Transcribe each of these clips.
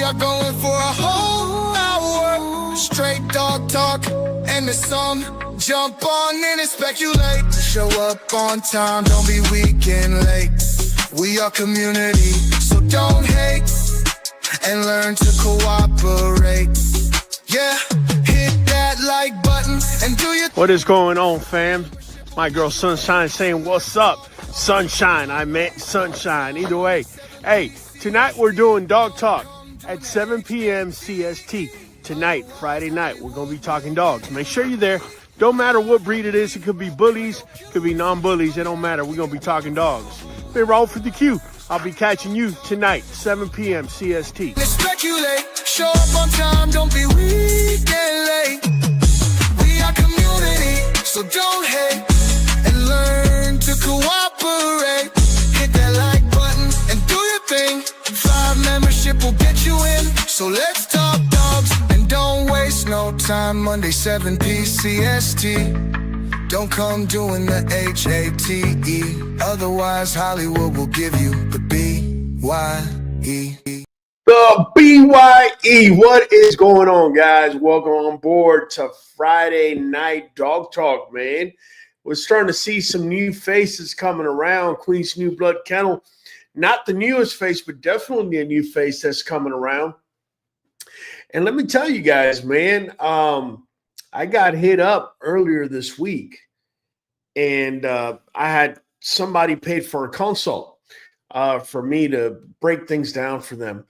are going for a whole hour. Straight dog talk and the song. Jump on in and speculate. Show up on time, don't be weak and late. We are community, so don't hate. And learn to cooperate. Yeah, hit that like button and do your... What is going on, fam? My girl Sunshine saying, what's up? Sunshine, I meant sunshine. Either way. Hey, tonight we're doing Dog Talk at 7 p.m. CST. Tonight, Friday night, we're going to be talking dogs. Make sure you're there. Don't matter what breed it is. It could be bullies, could be non-bullies. It don't matter. We're going to be talking dogs. They roll for the queue. I'll be catching you tonight, 7 p.m. CST. Speculate, show up on time, don't be weak and late. We are community, so don't hate. And learn to cooperate. Hit that like button and do your thing. 5 membership will get you in. So let's talk dogs and don't waste no time. Monday 7 p. CST. Don't come doing the HATE. Otherwise Hollywood will give you the BYE. The BYE. What is going on, guys? Welcome on board to Friday Night Dog Talk, man. We're starting to see some new faces coming around. Queen's New Blood Kennel. Not the newest face, but definitely a new face that's coming around. And let me tell you guys, man, I got hit up earlier this week, and I had somebody paid for a consult for me to break things down for them.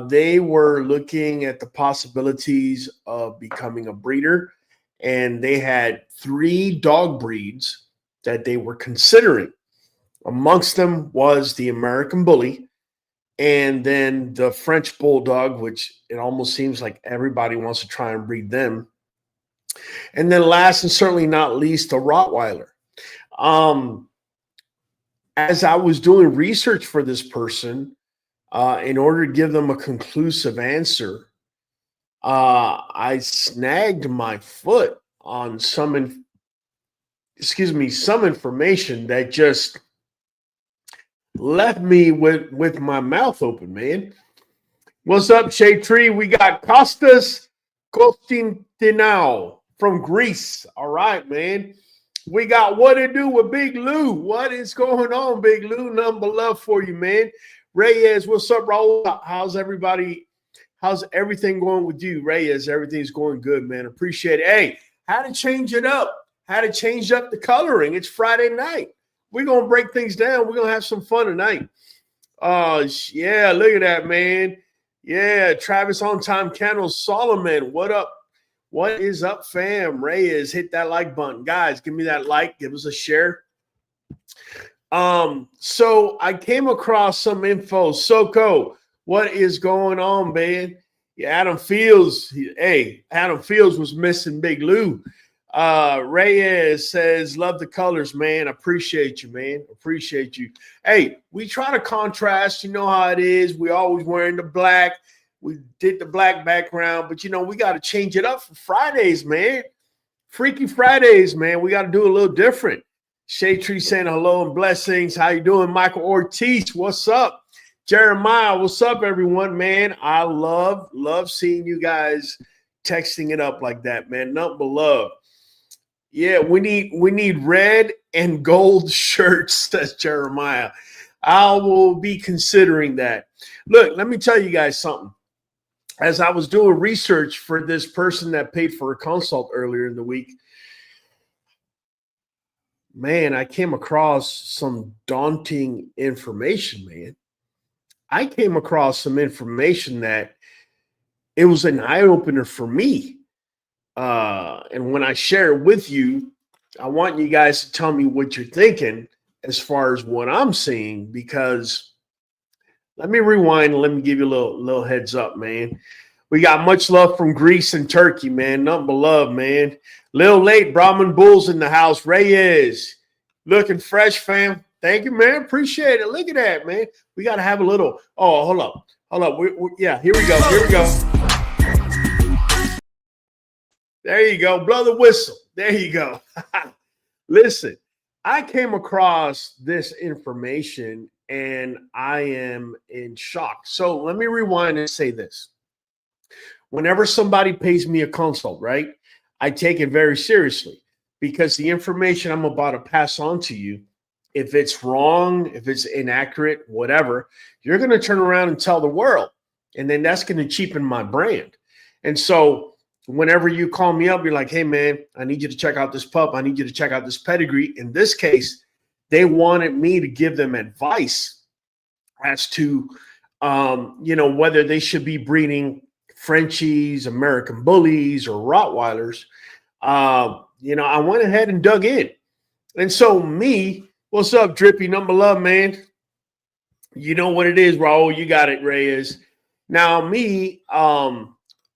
They were looking at the possibilities of becoming a breeder, and they had 3 dog breeds that they were considering. Amongst them was the American Bully, and then the French Bulldog, which it almost seems like everybody wants to try and breed them. And then last and certainly not least, the Rottweiler. As I was doing research for this person, in order to give them a conclusive answer, I snagged my foot on some information that just left me with my mouth open, man. What's up, Shade Tree? We got Kostas Konstantinou from Greece. All right, man. We got What to Do with Big Lou. What is going on, Big Lou? Nothing but love for you, man. Reyes, what's up, Raul? How's everybody? How's everything going with you, Reyes? Everything's going good, man. Appreciate it. Hey, how to change it up? How to change up the coloring? It's Friday night. We're going to break things down. We're going to have some fun tonight. Yeah, look at that, man. Yeah, Travis On Time Kennel Solomon. What up? What is up, fam? Reyes, hit that like button. Guys, give me that like. Give us a share. So I came across some info. Soko, what is going on, man? Yeah, Adam Fields. Adam Fields was missing Big Lou. Reyes says, love the colors, man. Appreciate you, man. Appreciate you. Hey, we try to contrast. You know how it is. We always wearing the black. We did the black background, but, we got to change it up for Fridays, man. Freaky Fridays, man. We got to do a little different. Shade Tree saying hello and blessings. How you doing? Michael Ortiz, what's up? Jeremiah, what's up, everyone, man? I love seeing you guys texting it up like that, man. Nothing but love. Yeah, we need red and gold shirts, says Jeremiah. I will be considering that. Look, let me tell you guys something. As I was doing research for this person that paid for a consult earlier in the week, man, I came across some daunting information, man. I came across some information that it was an eye-opener for me. And when I share it with you, I want you guys to tell me what you're thinking as far as what I'm seeing, because let me rewind and let me give you a little heads up, man. We got much love from Greece and Turkey, man. Nothing but love, man. Little late, Brahman Bulls in the house. Reyes, looking fresh, fam. Thank you, man. Appreciate it. Look at that, man. We got to have a little. Oh, hold up. Yeah, here we go. There you go. Blow the whistle. There you go. Listen, I came across this information and I am in shock. So let me rewind and say this. Whenever somebody pays me a consult, right, I take it very seriously because the information I'm about to pass on to you, if it's wrong, if it's inaccurate, whatever, you're going to turn around and tell the world. And then that's going to cheapen my brand. And so whenever you call me up, you're like, hey, man, I need you to check out this pup. I need you to check out this pedigree. In this case, they wanted me to give them advice as to, whether they should be breeding Frenchies, American Bullies, or Rottweilers. I went ahead and dug in. And so what's up, Drippy? Number love, man. You know what it is, Raul. You got it, Reyes. Now,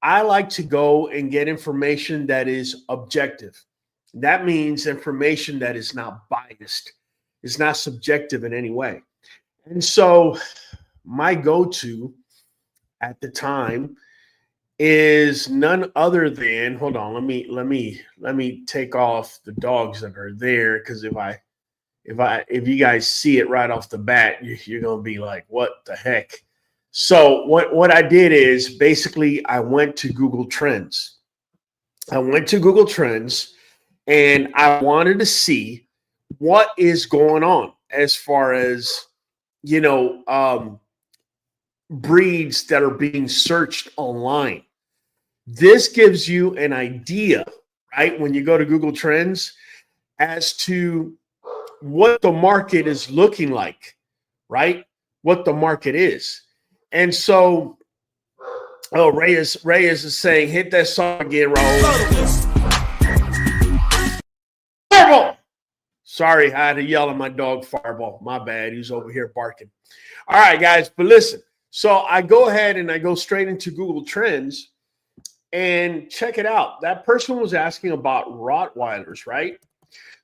I like to go and get information that is objective. That means information that is not biased. It's not subjective in any way. And so my go-to at the time is none other than, hold on, let me take off the dogs that are there, because if you guys see it right off the bat, you're gonna be like, what the heck? So what I did is basically I went to Google Trends. And I wanted to see what is going on as far as, breeds that are being searched online. This gives you an idea, right, when you go to Google Trends, as to what the market is looking like, right? What the market is. And so, Reyes is saying, hit that song again, Raul. Fireball! Sorry, I had to yell at my dog, Fireball. My bad. He's over here barking. All right, guys, but listen. So I go ahead and I go straight into Google Trends and check it out. That person was asking about Rottweilers, right?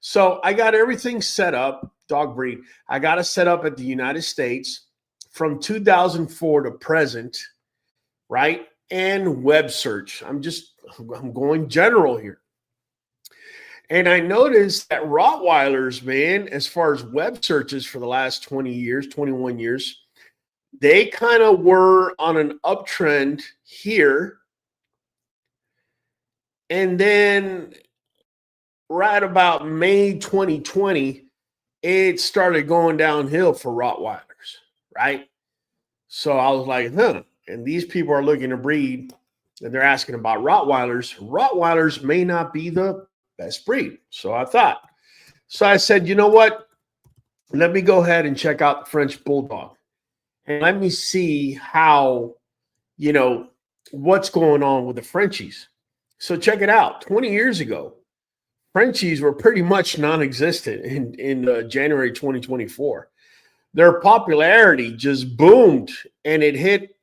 So I got everything set up, dog breed. I got it set up at the United States from 2004 to present, right? And web search. I'm going general here. And I noticed that Rottweilers, man, as far as web searches for the last 20 years, 21 years, they kind of were on an uptrend here. And then right about May 2020, it started going downhill for Rottweilers, right? So I was like, and these people are looking to breed, and they're asking about Rottweilers. Rottweilers may not be the best breed. So I said, you know what? Let me go ahead and check out the French Bulldog. And let me see how, what's going on with the Frenchies. So check it out. 20 years ago, Frenchies were pretty much non-existent in January 2024. Their popularity just boomed, and it hit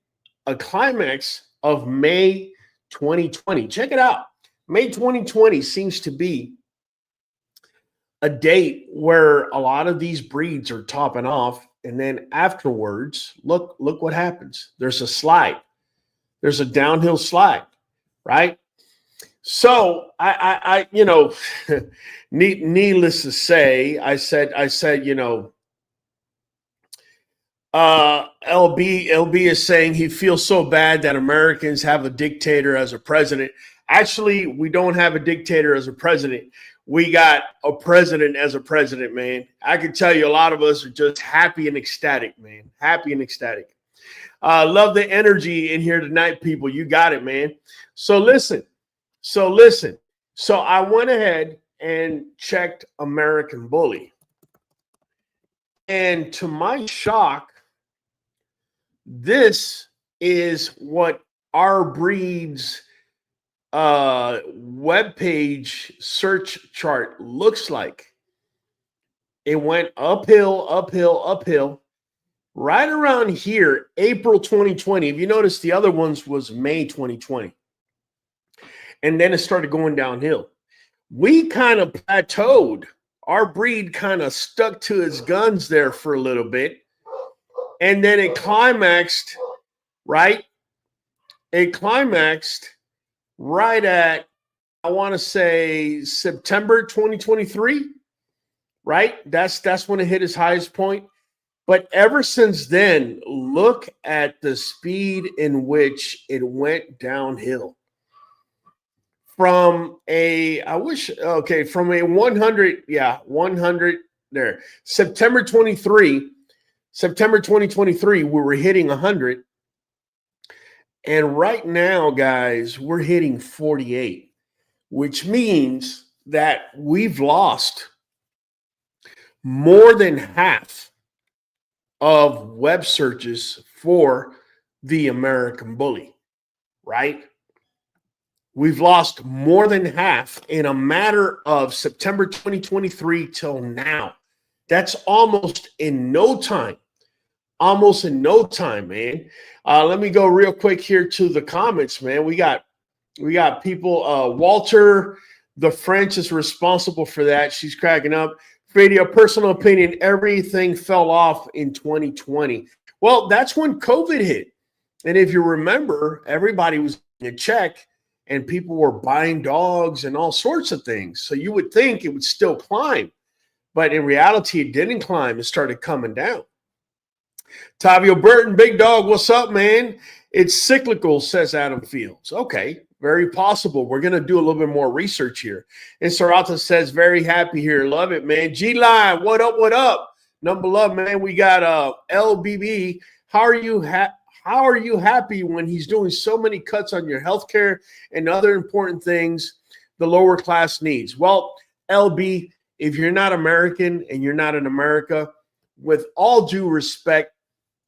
a climax of May 2020. Check it out. May 2020 seems to be a date where a lot of these breeds are topping off. And then afterwards, look what happens. There's a slide. There's a downhill slide, right? So I needless to say, I said, LB is saying he feels so bad that Americans have a dictator as a president. Actually, we don't have a dictator as a president. We got a president as a president, man. I can tell you a lot of us are just happy and ecstatic, man. Happy and ecstatic. Love the energy in here tonight, people. You got it, man. So listen. So I went ahead and checked American Bully. And to my shock, this is what our breed's webpage search chart looks like. It went uphill, right around here, April 2020. If you notice, the other ones was May 2020. And then it started going downhill. We kind of plateaued. Our breed kind of stuck to its guns there for a little bit. And then it climaxed, right? It climaxed right at, I want to say, September 2023, right? That's when it hit its highest point. But ever since then, look at the speed in which it went downhill. From a, from a 100, 100 there. September 2023, we were hitting 100. And right now, guys, we're hitting 48, which means that we've lost more than half of web searches for the American Bully, right? We've lost more than half in a matter of September 2023 till now. That's almost in no time. Almost in no time, man. Let me go real quick here to the comments, man. We got people. Walter, the French is responsible for that. She's cracking up. Radio, personal opinion, everything fell off in 2020. Well, that's when COVID hit. And if you remember, everybody was in a check and people were buying dogs and all sorts of things. So you would think it would still climb. But in reality, it didn't climb. It started coming down. Tavio Burton, big dog, what's up, man? It's cyclical, says Adam Fields. Okay, very possible. We're going to do a little bit more research here. And Sarata says, very happy here. Love it, man. G-Line, what up, what up? Number love, man. We got LBB. How are you happy when he's doing so many cuts on your healthcare and other important things the lower class needs? Well, LB, if you're not American and you're not in America, with all due respect,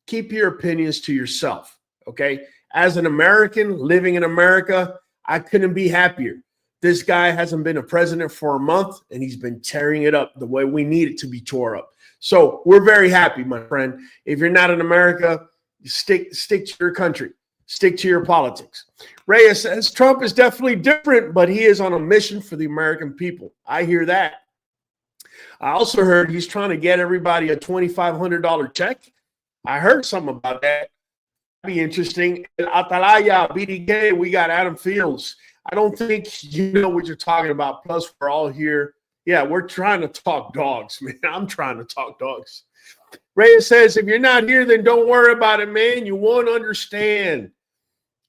keep your opinions to yourself, okay? As an American living in America, I couldn't be happier. This guy hasn't been a president for a month, and he's been tearing it up the way we need it to be tore up. So we're very happy, my friend. If you're not in America, stick to your country. Stick to your politics. Reyes says, Trump is definitely different, but he is on a mission for the American people. I hear that. I also heard he's trying to get everybody a $2,500 check. I heard something about that. That'd be interesting. Atalaya, BDK, we got Adam Fields. I don't think you know what you're talking about. Plus, we're all here. Yeah, we're trying to talk dogs, man. I'm trying to talk dogs. Reyes says, if you're not here, then don't worry about it, man. You won't understand.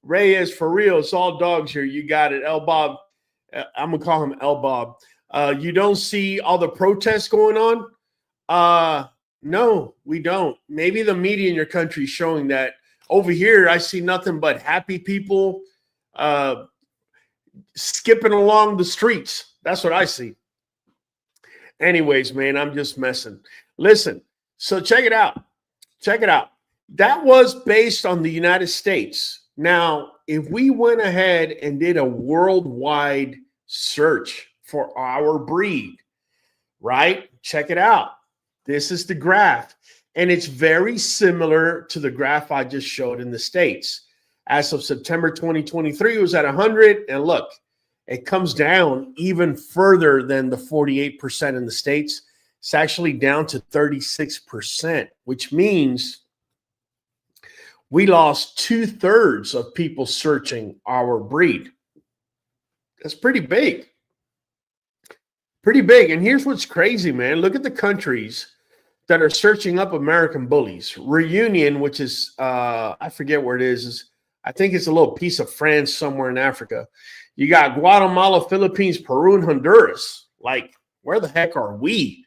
Reyes, for real, it's all dogs here. You got it. El Bob. I'm going to call him El Bob. You don't see all the protests going on? No, we don't. Maybe the media in your country is showing that. Over here, I see nothing but happy people skipping along the streets. That's what I see. Anyways, man, I'm just messing. Listen, so check it out. Check it out. That was based on the United States. Now, if we went ahead and did a worldwide search for our breed, right? Check it out. This is the graph. And it's very similar to the graph I just showed in the States. As of September 2023, it was at 100. And look, it comes down even further than the 48% in the States. It's actually down to 36%, which means we lost 2/3 of people searching our breed. That's pretty big. Pretty big. And here's what's crazy, man. Look at the countries that are searching up American bullies. Reunion, which is, I forget where it is. I think it's a little piece of France somewhere in Africa. You got Guatemala, Philippines, Peru, and Honduras. Like, where the heck are we?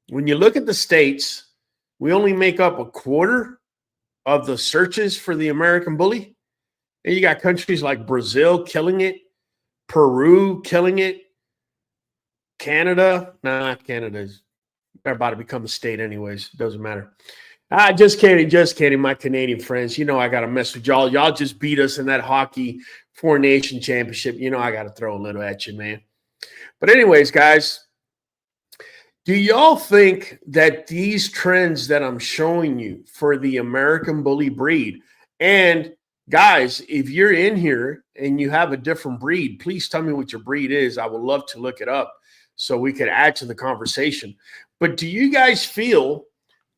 When you look at the states, we only make up a quarter of the searches for the American bully. And you got countries like Brazil killing it, Peru killing it, Canada. Nah, Canada's they're about to become a state anyways. Doesn't matter. Just kidding, my Canadian friends. You know I got to mess with y'all. Y'all just beat us in that hockey Four Nation Championship. You know I got to throw a little at you, man. But anyways, guys, do y'all think that these trends that I'm showing you for the American bully breed, and guys, if you're in here and you have a different breed, please tell me what your breed is. I would love to look it up so we could add to the conversation. But do you guys feel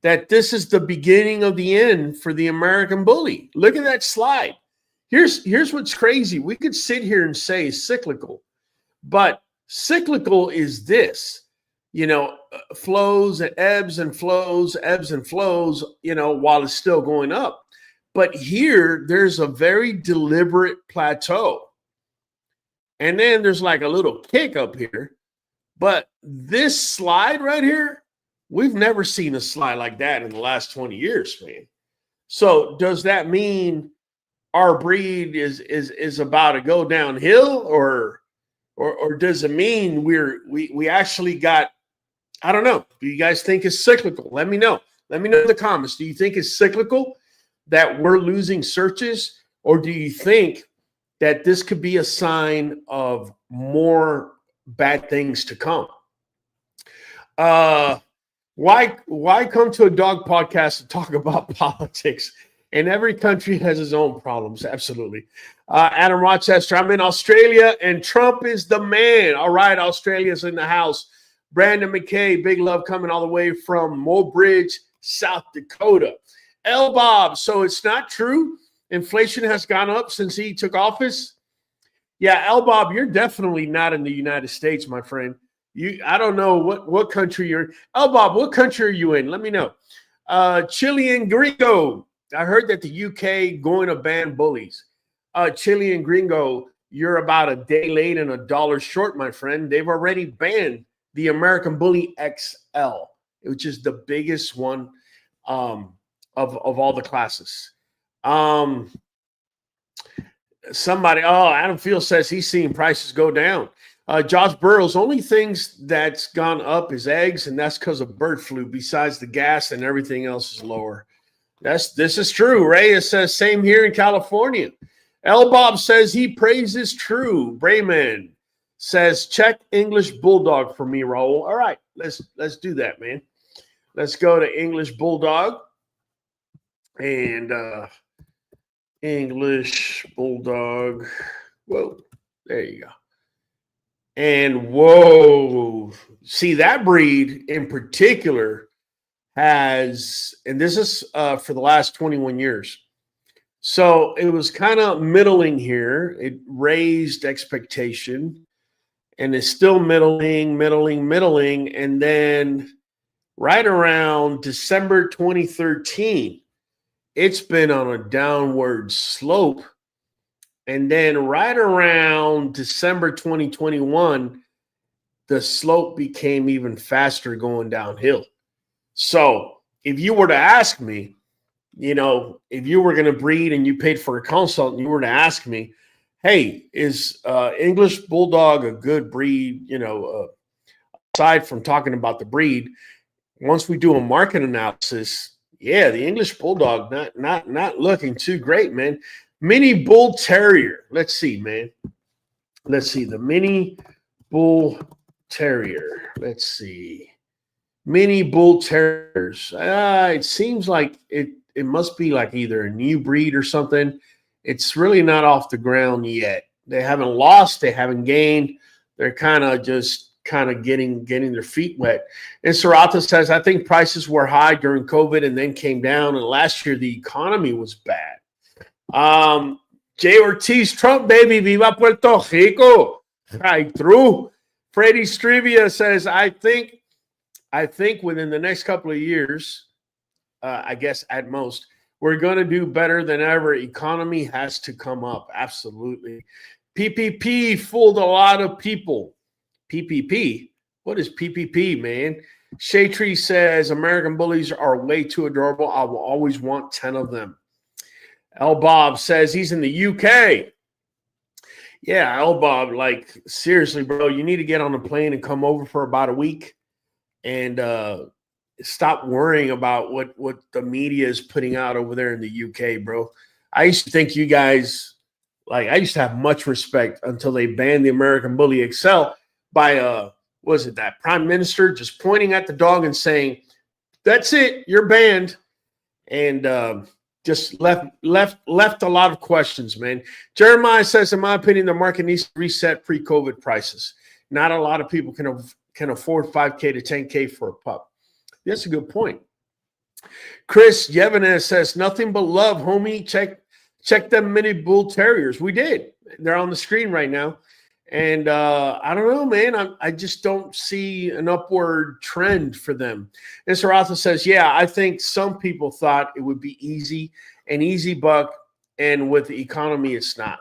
that this is the beginning of the end for the American bully? Look at that slide. Here's what's crazy. We could sit here and say cyclical, but cyclical is this. flows and ebbs and flows, while it's still going up. But here, there's a very deliberate plateau. And then there's like a little kick up here. But this slide right here, we've never seen a slide like that in the last 20 years, man. So does that mean our breed is about to go downhill, or does it mean we actually got, I don't know. Do you guys think it's cyclical? Let me know. Let me know in the comments. Do you think it's cyclical that we're losing searches, or do you think that this could be a sign of more bad things to come? Why come to a dog podcast to talk about politics? And every country has its own problems. Absolutely. Adam Rochester, I'm in Australia, and Trump is the man. All right, Australia's in the house. Brandon McKay, big love coming all the way from Mobridge, South Dakota. L. Bob, so it's not true. Inflation has gone up since he took office. Yeah, L. Bob, you're definitely not in the United States, my friend. I don't know what country you're in. L. Bob, what country are you in? Let me know. Chilean Gringo. I heard that the UK going to ban bullies. Chilean Gringo, you're about a day late and $1 short, my friend. They've already banned the American Bully XL, which is the biggest one of all the classes. Adam Field says he's seeing prices go down. Josh Burrows, only things that's gone up is eggs, and that's because of bird flu. Besides the gas and everything else is lower. This is true. Reyes says same here in California. L. Bob says he praises true. Brayman says check English Bulldog for me, Raul. All right, let's do that, man. Let's go to English Bulldog and English Bulldog. Whoa, there you go. And whoa, see that breed in particular has, and this is for the last 21 years. So it was kind of middling here. It raised expectation and it's still middling. And then right around December 2013, it's been on a downward slope. And then right around December 2021, the slope became even faster going downhill. So if you were to ask me, if you were going to breed and you paid for a consult and you were to ask me, hey, is English Bulldog a good breed? Aside from talking about the breed, once we do a market analysis, yeah, the English Bulldog not looking too great, man. Mini Bull Terrier. Let's see, man. Let's see the Mini Bull Terrier. Let's see. Mini Bull Terriers. It seems like it must be like either a new breed or something. It's really not off the ground yet. They haven't lost. They haven't gained. They're kind of getting their feet wet. And Sarata says, I think prices were high during COVID and then came down. And last year, the economy was bad. Jay Ortiz, Trump, baby. Viva Puerto Rico. Right through. Freddie Strivia says, I think within the next couple of years, I guess at most, we're going to do better than ever. Economy has to come up. Absolutely. PPP fooled a lot of people. PPP? What is PPP, man? Shaytree says, American bullies are way too adorable. I will always want 10 of them. L. Bob says he's in the UK. Yeah, L. Bob, like, seriously, bro, you need to get on a plane and come over for about a week and stop worrying about what the media is putting out over there in the UK, bro. I used to think you guys, like, I used to have much respect until they banned the American Bully XL by, that Prime Minister just pointing at the dog and saying, that's it, you're banned. And just left a lot of questions, man. Jeremiah says, in my opinion, the market needs to reset pre-COVID prices. Not a lot of people can afford $5K to $10K for a pup. That's a good point. Chris Yevanez says, nothing but love, homie. Check them Mini Bull Terriers. We did. They're on the screen right now. And I don't know, man. I just don't see an upward trend for them. And Saratha says, yeah, I think some people thought it would be easy, an easy buck. And with the economy, it's not.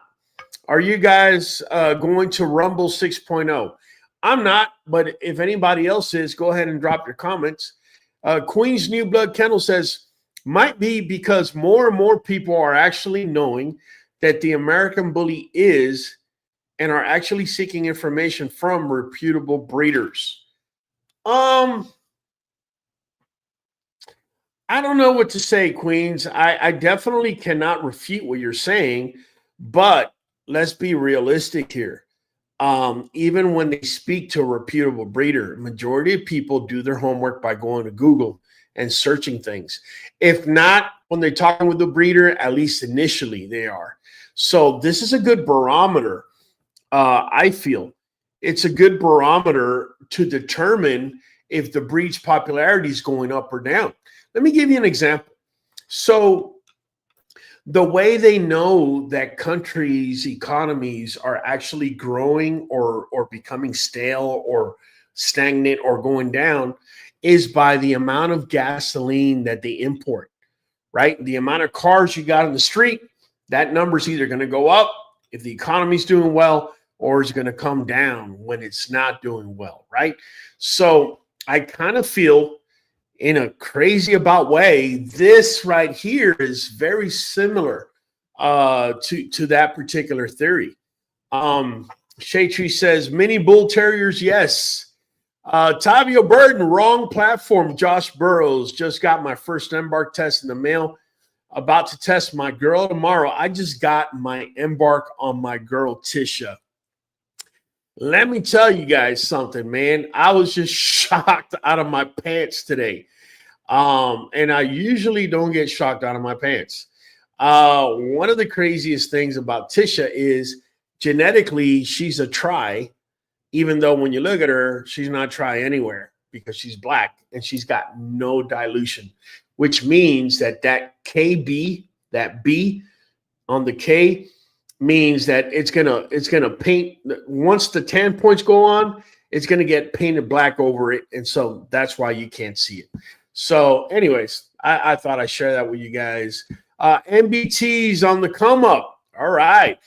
Are you guys going to Rumble 6.0? I'm not, but if anybody else is, go ahead and drop your comments. Queen's New Blood Kennel says, might be because more and more people are actually knowing that the American Bully is and are actually seeking information from reputable breeders. I don't know what to say, Queens. I definitely cannot refute what you're saying, but let's be realistic here. Even when they speak to a reputable breeder, majority of people do their homework by going to Google and searching things. If not, when they're talking with the breeder, at least initially they are. So this is a good barometer. I feel it's a good barometer to determine if the breed's popularity is going up or down. Let me give you an example. So the way they know that countries' economies are actually growing or becoming stale or stagnant or going down is by the amount of gasoline that they import, right? The amount of cars you got on the street, that number's either going to go up if the economy's doing well, or is going to come down when it's not doing well, right? So I kind of feel, in a crazy about way, this right here is very similar to that particular theory. Shea Tree says, mini bull terriers, yes. Tavio Burton, wrong platform. Josh Burrows, just got my first Embark test in the mail. About to test my girl tomorrow. I just got my Embark on my girl Tisha. Let me tell you guys something, man. I was just shocked out of my pants today. And I usually don't get shocked out of my pants. One of the craziest things about Tisha is genetically she's a tri, even though when you look at her, she's not tri anywhere because she's black and she's got no dilution, which means that KB, that B on the K, means that it's gonna paint. Once the tan points go on, it's gonna get painted black over it, and so that's why you can't see it. So, anyways, I thought I'd share that with you guys. MBT's on the come up. All right.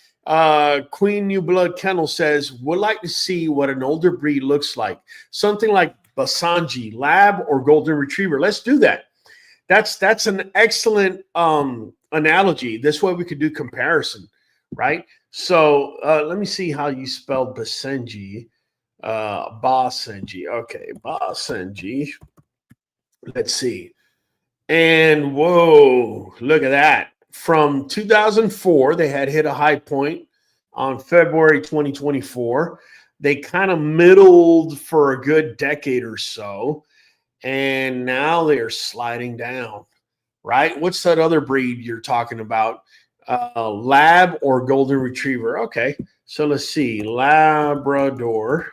Queen New Blood Kennel says, would like to see what an older breed looks like. Something like Basenji, Lab, or Golden Retriever. Let's do that. That's an excellent analogy. This way we could do comparison. Right. So let me see how you spell Basenji. Basenji. Okay. Basenji. Let's see. And whoa, look at that. From 2004, they had hit a high point on February 2024. They kind of middled for a good decade or so. And now they're sliding down. Right. What's that other breed you're talking about? Lab or Golden Retriever. Okay, so let's see. Labrador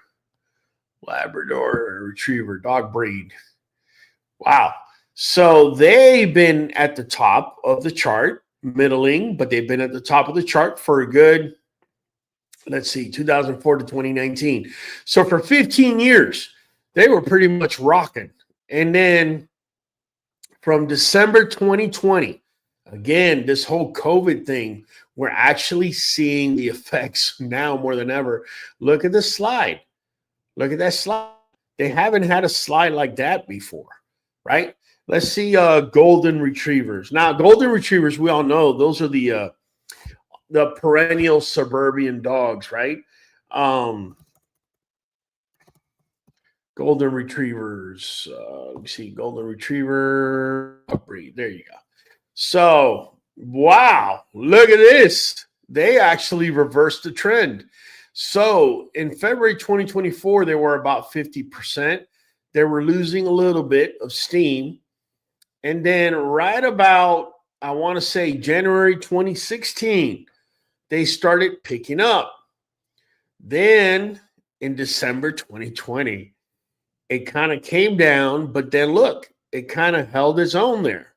Retriever, dog breed. Wow. So they've been at the top of the chart, middling, but they've been at the top of the chart for a good, let's see, 2004 to 2019. So for 15 years, they were pretty much rocking. And then from December 2020, again, this whole COVID thing, we're actually seeing the effects now more than ever. Look at the slide. Look at that slide. They haven't had a slide like that before, right? Let's see Golden Retrievers. Now, Golden Retrievers, we all know, those are the perennial suburban dogs, right? Golden Retrievers. Let me see. Golden Retriever breed. There you go. So, wow, look at this. They actually reversed the trend. So, in February 2024, they were about 50%. They were losing a little bit of steam. And then right about, I want to say January 2016, they started picking up. Then in December 2020, it kind of came down, but then look, it kind of held its own there.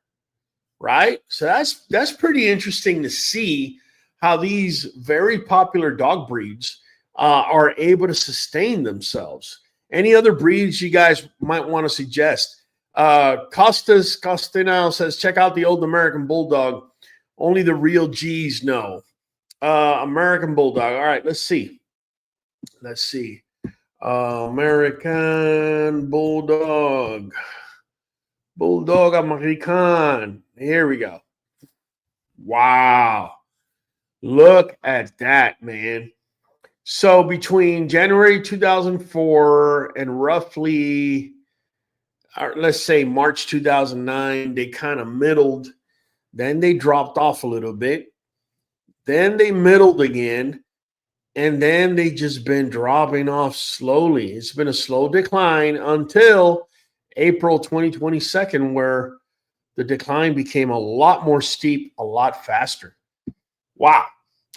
Right? So that's pretty interesting to see how these very popular dog breeds are able to sustain themselves. Any other breeds you guys might want to suggest? Costas Costinao says, check out the old American Bulldog. Only the real G's know. American Bulldog. All right, let's see. Let's see. American Bulldog. Bulldog American. Here we go. Wow. Look at that, man. So between January 2004 and roughly, let's say March 2009, they kind of middled. Then they dropped off a little bit. Then they middled again. And then they just been dropping off slowly. It's been a slow decline until April 2022, where the decline became a lot more steep, a lot faster. Wow.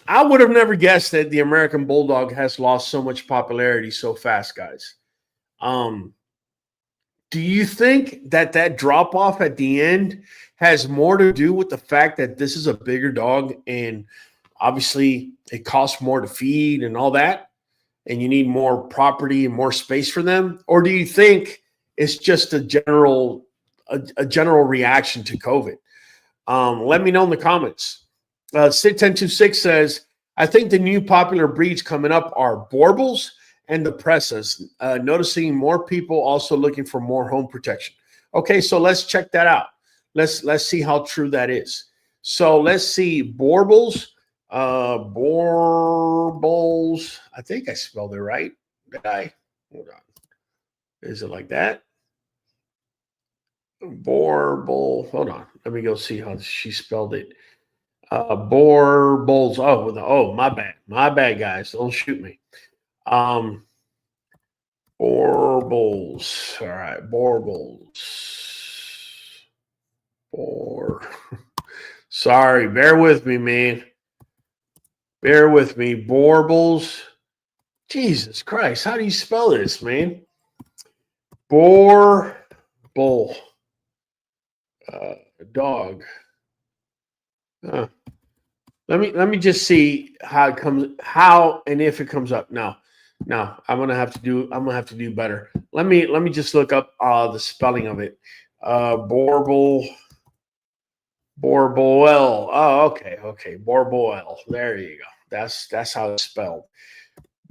I would have never guessed that the American Bulldog has lost so much popularity so fast, guys. Do you think that drop off at the end has more to do with the fact that this is a bigger dog and obviously it costs more to feed and all that, and you need more property and more space for them? Or do you think it's just a general reaction to COVID? Let me know in the comments. Sid1026 says, I think the new popular breeds coming up are Borbles and the Pressas. Noticing more people also looking for more home protection. Okay, so let's check that out. Let's see how true that is. So let's see. Borbles. Borbles. I think I spelled it right. Did I? Hold on. Is it like that? Borble. Hold on. Let me go see how she spelled it. Borbles. Oh, my bad. My bad, guys. Don't shoot me. Borbles. All right. Borbles. Sorry. Bear with me, man. Bear with me. Borbles. Jesus Christ. How do you spell this, man? Borble. Dog. Let me just see how it comes, how and if it comes up. No, I'm gonna have to do better. Let me just look up the spelling of it. Borboel. Oh, okay. Borboel. There you go. That's how it's spelled.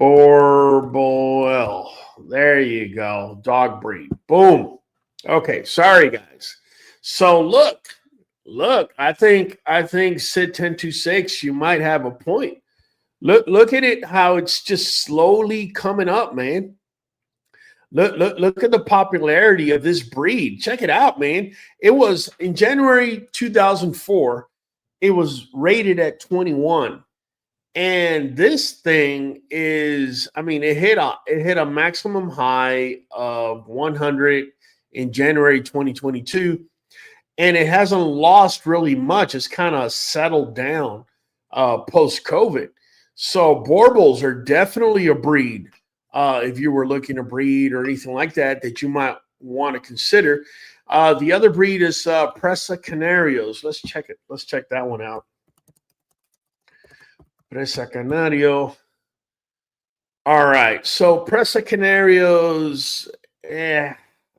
Borboel. There you go. Dog breed. Boom. Okay. Sorry, guys. So look. I think Sid1026, you might have a point. Look at it, how it's just slowly coming up, man. Look at the popularity of this breed. Check it out, man. It was in January 2004, it was rated at 21. And this thing is, I mean, it hit a maximum high of 100 in January 2022. And it hasn't lost really much. It's kind of settled down post-COVID. So Borbles are definitely a breed. If you were looking to breed or anything like that you might want to consider. The other breed is Presa Canarios. Let's check it. Let's check that one out. Presa Canario. All right. So Presa Canarios,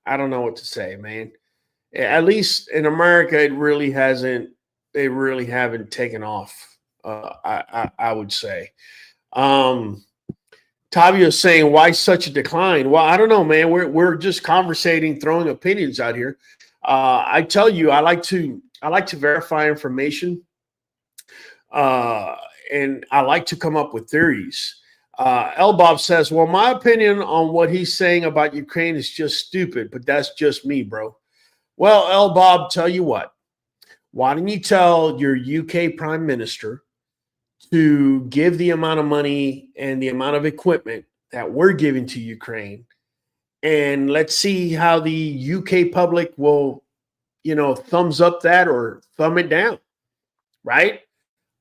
I don't know what to say, man. At least in America, they really haven't taken off. I would say. Tavio's saying, why such a decline? Well, I don't know, man. We're just conversating, throwing opinions out here. I tell you, I like to verify information, and I like to come up with theories. L Bob says, well, my opinion on what he's saying about Ukraine is just stupid, but that's just me, bro. Well, L Bob, tell you what. Why don't you tell your UK Prime Minister to give the amount of money and the amount of equipment that we're giving to Ukraine, and let's see how the UK public will, thumbs up that or thumb it down, right?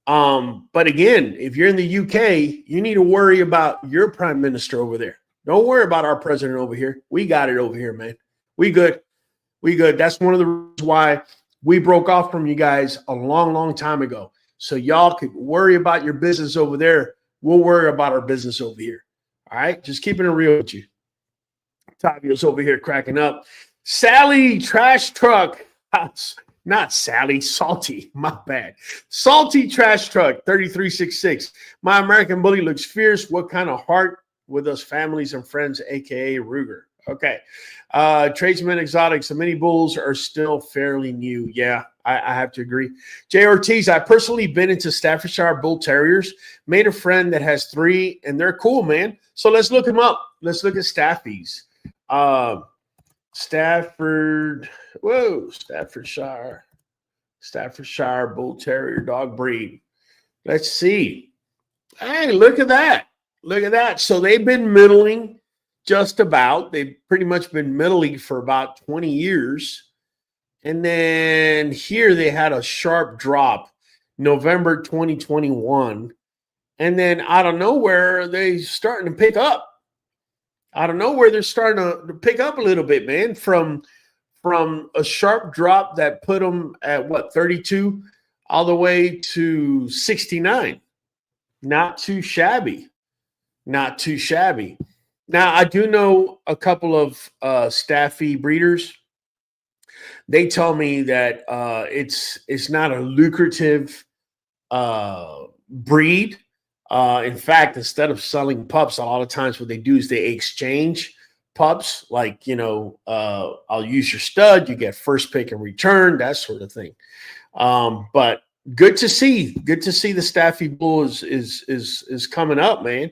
But again, if you're in the UK, you need to worry about your Prime Minister over there. Don't worry about our president over here. We got it over here, man. We good. That's one of the reasons why we broke off from you guys a long, long time ago. So y'all could worry about your business over there we'll worry about our business over here. All right, just keeping it real with you. Tavio's over here cracking up. Sally Trash Truck. Not Sally, Salty. My bad. Salty Trash Truck, 3366. My American Bully looks fierce. What kind of heart with us families and friends, aka Ruger? Okay. Tradesman Exotics, the mini bulls are still fairly new. Yeah, I have to agree. Jay Ortiz, I personally been into Staffordshire Bull Terriers, made a friend that has 3, and they're cool, man. So let's look them up. Let's look at Staffies. Staffordshire Bull Terrier dog breed. Let's see. Hey, look at that. Look at that. So they've been middling just about. They've pretty much been middling for about 20 years. And then here they had a sharp drop, November 2021. And then out of nowhere, they're starting to pick up. Out of nowhere, they're starting to pick up a little bit, man, from a sharp drop that put them at, 32 all the way to 69. Not too shabby. Not too shabby. Now, I do know a couple of Staffy breeders. They tell me that it's not a lucrative breed. In fact, instead of selling pups, a lot of times what they do is they exchange pups. Like, I'll use your stud, you get first pick in return, that sort of thing. But good to see the Staffy Bull is coming up, man.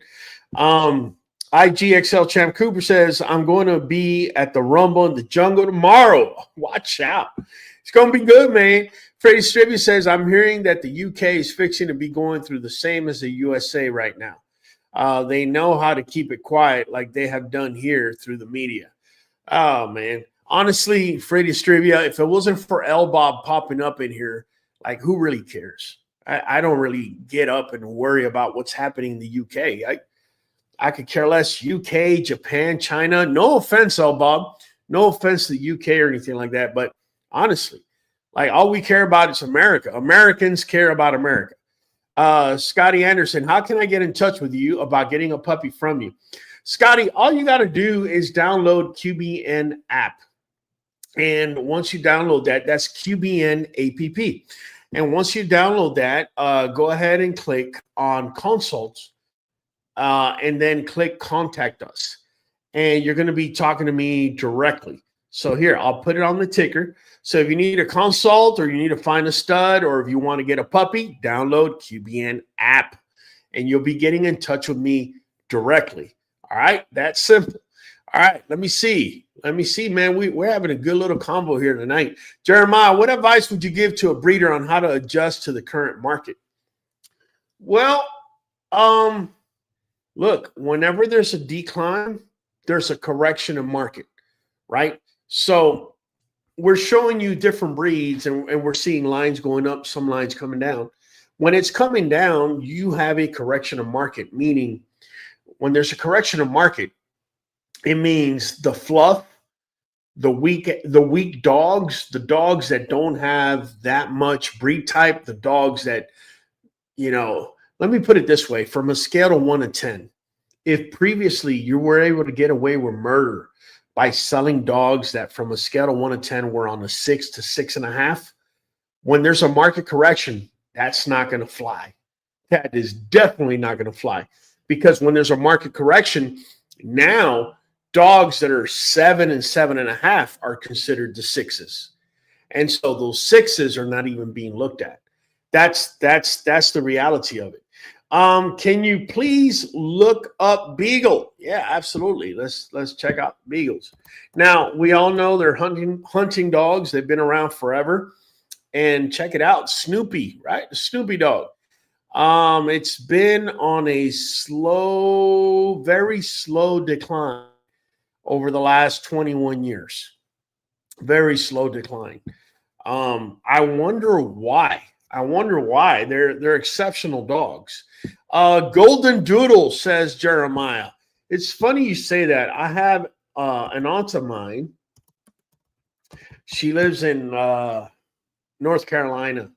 IGXL Champ Cooper says, I'm going to be at the Rumble in the Jungle tomorrow. Watch out. It's going to be good, man. Freddie Stribby says, I'm hearing that the UK is fixing to be going through the same as the USA right now. They know how to keep it quiet like they have done here through the media. Oh, man. Honestly, Freddie Stribia, if it wasn't for L Bob popping up in here, like, who really cares? I don't really get up and worry about what's happening in the UK. I could care less. UK, Japan, China. No offense, L Bob. No offense to the UK or anything like that. But honestly, like, all we care about is America. Americans care about America. Scotty Anderson, how can I get in touch with you about getting a puppy from you? Scotty, all you got to do is download QBN app. And once you download that, that's QBN app. And once you download that, go ahead and click on consults and then click contact us. And you're going to be talking to me directly. So here, I'll put it on the ticker. So if you need a consult or you need to find a stud or if you want to get a puppy, download QBN app and you'll be getting in touch with me directly. All right, that's simple. All right, let me see. Man. We're having a good little combo here tonight. Jeremiah, what advice would you give to a breeder on how to adjust to the current market? Well, look, whenever there's a decline, there's a correction of market, right? So we're showing you different breeds and we're seeing lines going up, some lines coming down. When it's coming down, you have a correction of market, meaning when there's a correction of market, it means the fluff, the weak dogs, the dogs that don't have that much breed type, the dogs that, let me put it this way, from a scale of 1 to 10, if previously you were able to get away with murder by selling dogs that from a scale of 1 to 10 were on a 6 to 6.5, when there's a market correction, that's not going to fly. That is definitely not going to fly. Because when there's a market correction, now dogs that are 7 and 7.5 are considered the 6s. And so those 6s are not even being looked at. That's the reality of it. Can you please look up Beagle? Yeah, absolutely. Let's check out Beagles. Now, we all know they're hunting dogs. They've been around forever. And check it out, Snoopy, right? The Snoopy dog. It's been on a very slow decline over the last 21 years. Very slow decline. I wonder why. They're exceptional dogs. Golden Doodle, says Jeremiah. It's funny you say that. I have an aunt of mine. She lives in North Carolina,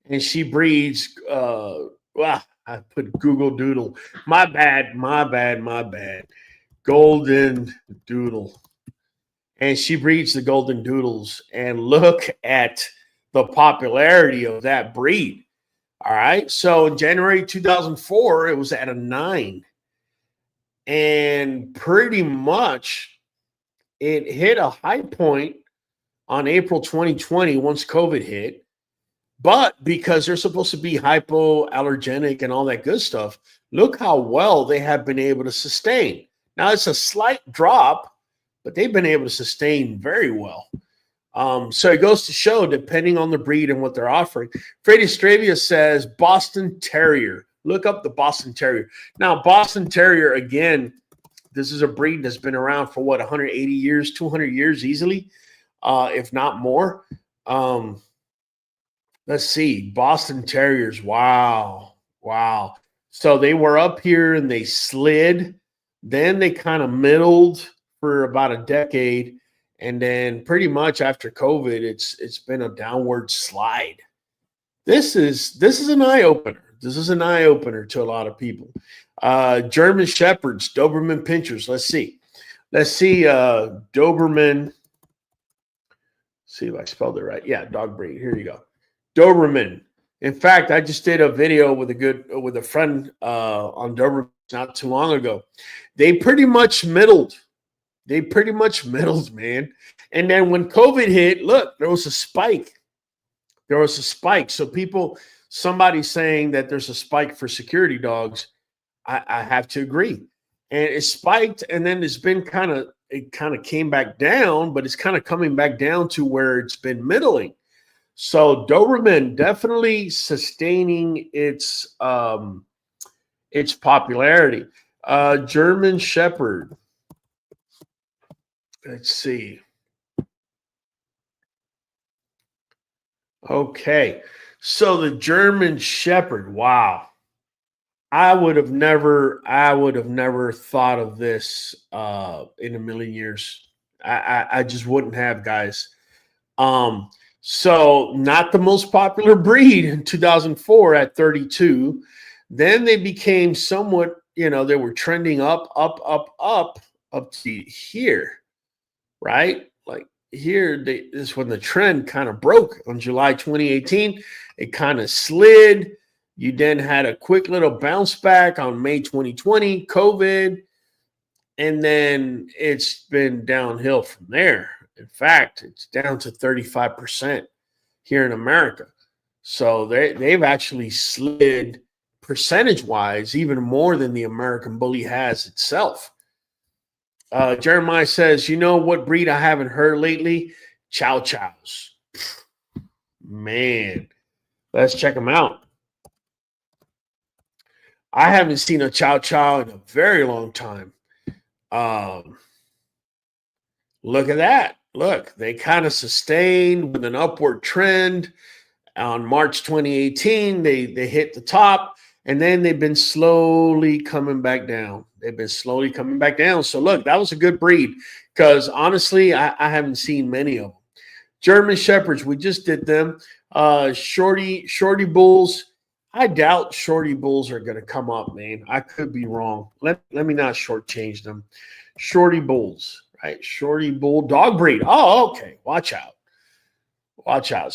and she breeds. Well, I put Google Doodle. My bad, my bad, my bad. Golden Doodle. And she breeds the Golden Doodles. And look at the popularity of that breed. All right. So in January 2004, it was at a 9. And pretty much it hit a high point on April 2020 once COVID hit. But because they're supposed to be hypoallergenic and all that good stuff, look how well they have been able to sustain. Now, it's a slight drop, but they've been able to sustain very well. So it goes to show, depending on the breed and what they're offering. Freddie Stravia says Boston Terrier. Look up the Boston Terrier. Now, Boston Terrier, again, this is a breed that's been around for, 180 years, 200 years easily, if not more. Let's see. Boston Terriers. Wow. Wow. So they were up here and they slid. Then they kind of middled for about a decade. And then pretty much after COVID, it's been a downward slide. This is an eye-opener. This is an eye-opener to a lot of people. German Shepherds, Doberman Pinschers. Let's see. Doberman. See if I spelled it right. Yeah, dog breed. Here you go. Doberman. In fact, I just did a video with a friend on Doberman not too long ago. They pretty much middled. Man. And then when COVID hit, look, there was a spike. So somebody saying that there's a spike for security dogs, I have to agree. And it spiked, and then it kind of came back down, but it's kind of coming back down to where it's been middling. So Doberman definitely sustaining its popularity. German Shepherd. Let's see. Okay. So the German Shepherd. Wow. I would have never thought of this in a million years. I just wouldn't have, guys. So not the most popular breed in 2004 at 32. Then they became somewhat, they were trending up to here, right? Like here, this is when the trend kind of broke on July 2018. It kind of slid. You then had a quick little bounce back on May 2020, COVID, and then it's been downhill from there. In fact, it's down to 35% here in America. So they've actually slid percentage-wise even more than the American Bully has itself. Jeremiah says, you know what breed I haven't heard lately? Chow Chows. Man, let's check them out. I haven't seen a Chow Chow in a very long time. Look at that. Look, they kind of sustained with an upward trend. On March 2018, they hit the top, and then they've been slowly coming back down. So look, that was a good breed because honestly, I haven't seen many of them. German Shepherds, we just did them. Shorty Bulls. I doubt Shorty Bulls are going to come up, man. I could be wrong. Let me not shortchange them. Shorty Bulls, right? Shorty Bull dog breed. Oh, okay. Watch out.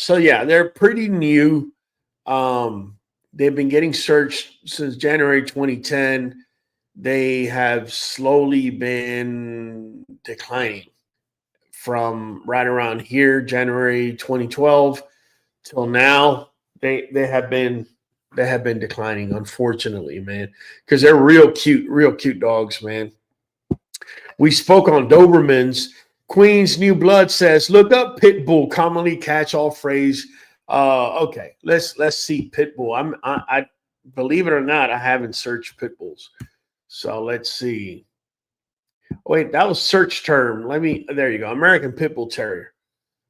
So yeah, they're pretty new. They've been getting searched since January 2010. They have slowly been declining from right around here, January 2012 till now. They have been declining, unfortunately, man, because they're real cute dogs, man. We spoke on Dobermans. Queen's New Blood says, look up pit bull, commonly catch-all phrase. Okay, let's see pit bull. I believe it or not, I haven't searched pit bulls. So let's see. Wait, that was search term. There you go. American Pit Bull Terrier.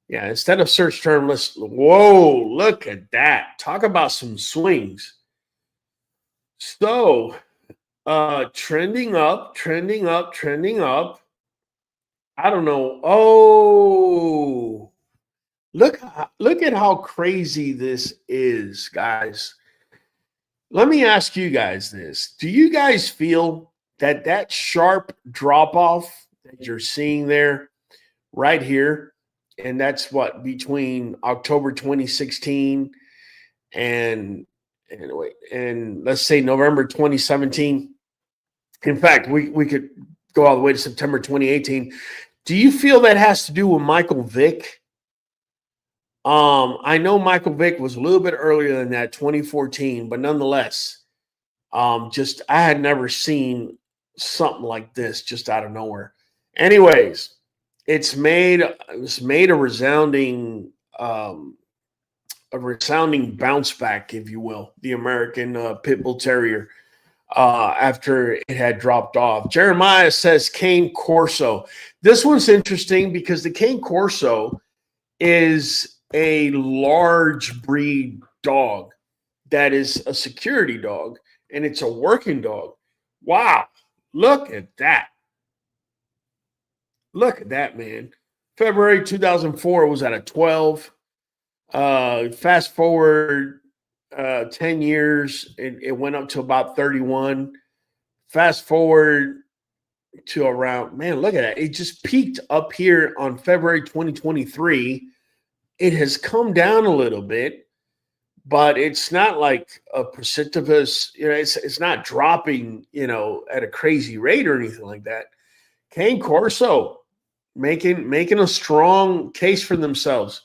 Yeah, instead of search term, whoa, look at that. Talk about some swings. So, trending up. I don't know. Oh, look at how crazy this is, guys. Let me ask you guys this. Do you guys feel that that sharp drop off that you're seeing there right here, and that's what between October 2016 and and let's say November 2017. In fact, we could go all the way to September 2018. Do you feel that has to do with Michael Vick? I know Michael Vick was a little bit earlier than that, 2014, but nonetheless, just I had never seen something like this just out of nowhere. Anyways, it's made a resounding bounce back, if you will, the American Pit Bull Terrier after it had dropped off. Jeremiah says Cane Corso. This one's interesting because the Cane Corso is a large breed dog that is a security dog, and it's a working dog. Wow, look at that. Look at that, man. February 2004 was at a 12. Fast forward 10 years, it went up to about 31. Fast forward to around, man, look at that. It just peaked up here on February 2023. It has come down a little bit, but it's not like a precipitous, it's not dropping, at a crazy rate or anything like that. Cane Corso making a strong case for themselves.